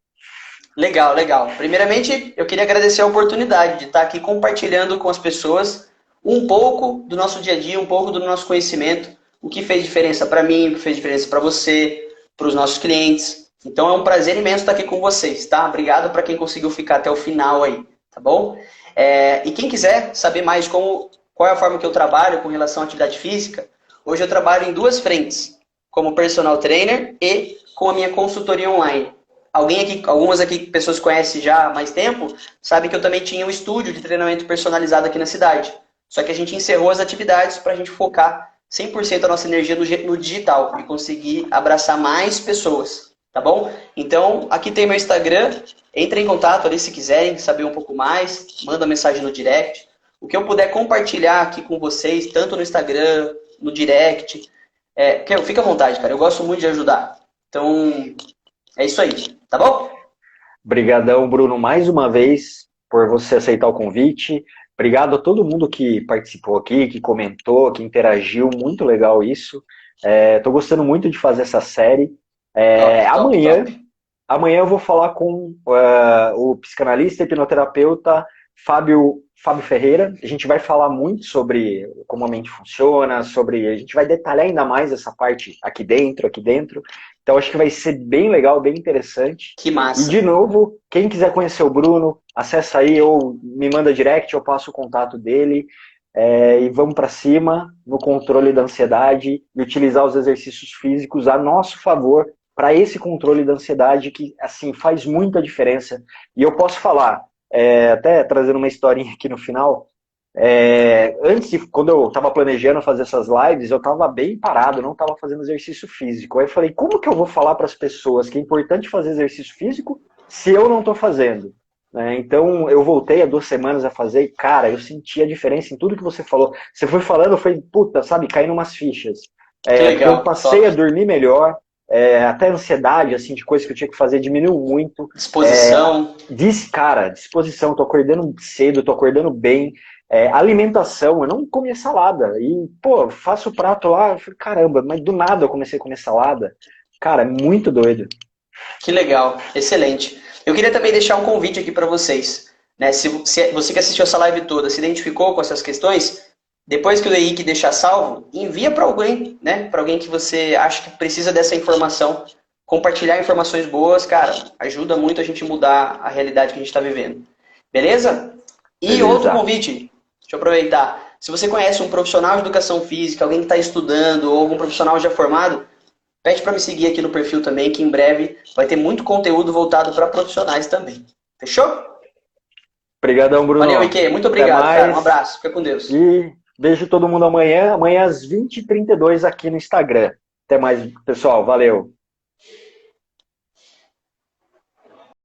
Legal, legal. Primeiramente, eu queria agradecer a oportunidade de estar aqui compartilhando com as pessoas um pouco do nosso dia a dia, um pouco do nosso conhecimento, o que fez diferença para mim, o que fez diferença para você, para os nossos clientes. Então é um prazer imenso estar aqui com vocês, tá? Obrigado para quem conseguiu ficar até o final aí, tá bom? E quem quiser saber mais qual é a forma que eu trabalho com relação à atividade física, hoje eu trabalho em duas frentes, como personal trainer e com a minha consultoria online. Algumas aqui, pessoas que conhecem já há mais tempo, sabem que eu também tinha um estúdio de treinamento personalizado aqui na cidade. Só que a gente encerrou as atividades para a gente focar 100% da nossa energia no digital e conseguir abraçar mais pessoas, tá bom? Então, aqui tem meu Instagram, entrem em contato ali se quiserem saber um pouco mais, manda mensagem no direct. O que eu puder compartilhar aqui com vocês, tanto no Instagram, no direct, fica à vontade, cara, eu gosto muito de ajudar. Então, é isso aí, tá bom? Obrigadão, Bruno, mais uma vez por você aceitar o convite. Obrigado a todo mundo que participou aqui, que comentou, que interagiu. Muito legal isso. Tô gostando muito de fazer essa série. Amanhã eu vou falar com o psicanalista e hipnoterapeuta Fábio Ferreira. A gente vai falar muito sobre como a mente funciona, a gente vai detalhar ainda mais essa parte aqui dentro. Então acho que vai ser bem legal, bem interessante. Que massa. E de novo, quem quiser conhecer o Bruno, acessa aí ou me manda direct, eu passo o contato dele. E vamos para cima no controle da ansiedade e utilizar os exercícios físicos a nosso favor para esse controle da ansiedade que assim faz muita diferença. E eu posso falar, até trazendo uma historinha aqui no final, antes, quando eu estava planejando fazer essas lives, eu estava bem parado, não estava fazendo exercício físico. Aí eu falei, como que eu vou falar para as pessoas que é importante fazer exercício físico se eu não estou fazendo? Então eu voltei há 2 semanas a fazer e, cara, eu senti a diferença em tudo que você falou. Você foi falando, foi, puta, sabe, caindo umas fichas. Legal, eu passei a dormir melhor, até a ansiedade, assim, de coisas que eu tinha que fazer diminuiu muito. Disposição. Disposição, tô acordando cedo, tô acordando bem. Alimentação, eu não comia salada. E, pô, faço o prato lá, eu falei, caramba, mas do nada eu comecei a comer salada. Cara, é muito doido. Que legal, excelente. Eu queria também deixar um convite aqui para vocês. Né? Se você que assistiu essa live toda se identificou com essas questões, depois que o Henrique deixar salvo, envia para alguém, né? Para alguém que você acha que precisa dessa informação. Compartilhar informações boas, cara, ajuda muito a gente mudar a realidade que a gente está vivendo. Beleza? E Beleza. Outro convite, deixa eu aproveitar. Se você conhece um profissional de educação física, alguém que está estudando ou algum profissional já formado, pede para me seguir aqui no perfil também, que em breve vai ter muito conteúdo voltado para profissionais também. Fechou? Obrigadão, Bruno. Valeu, Ike. Muito obrigado, cara. Um abraço. Fica com Deus. E beijo todo mundo amanhã às 20h32 aqui no Instagram. Até mais, pessoal. Valeu.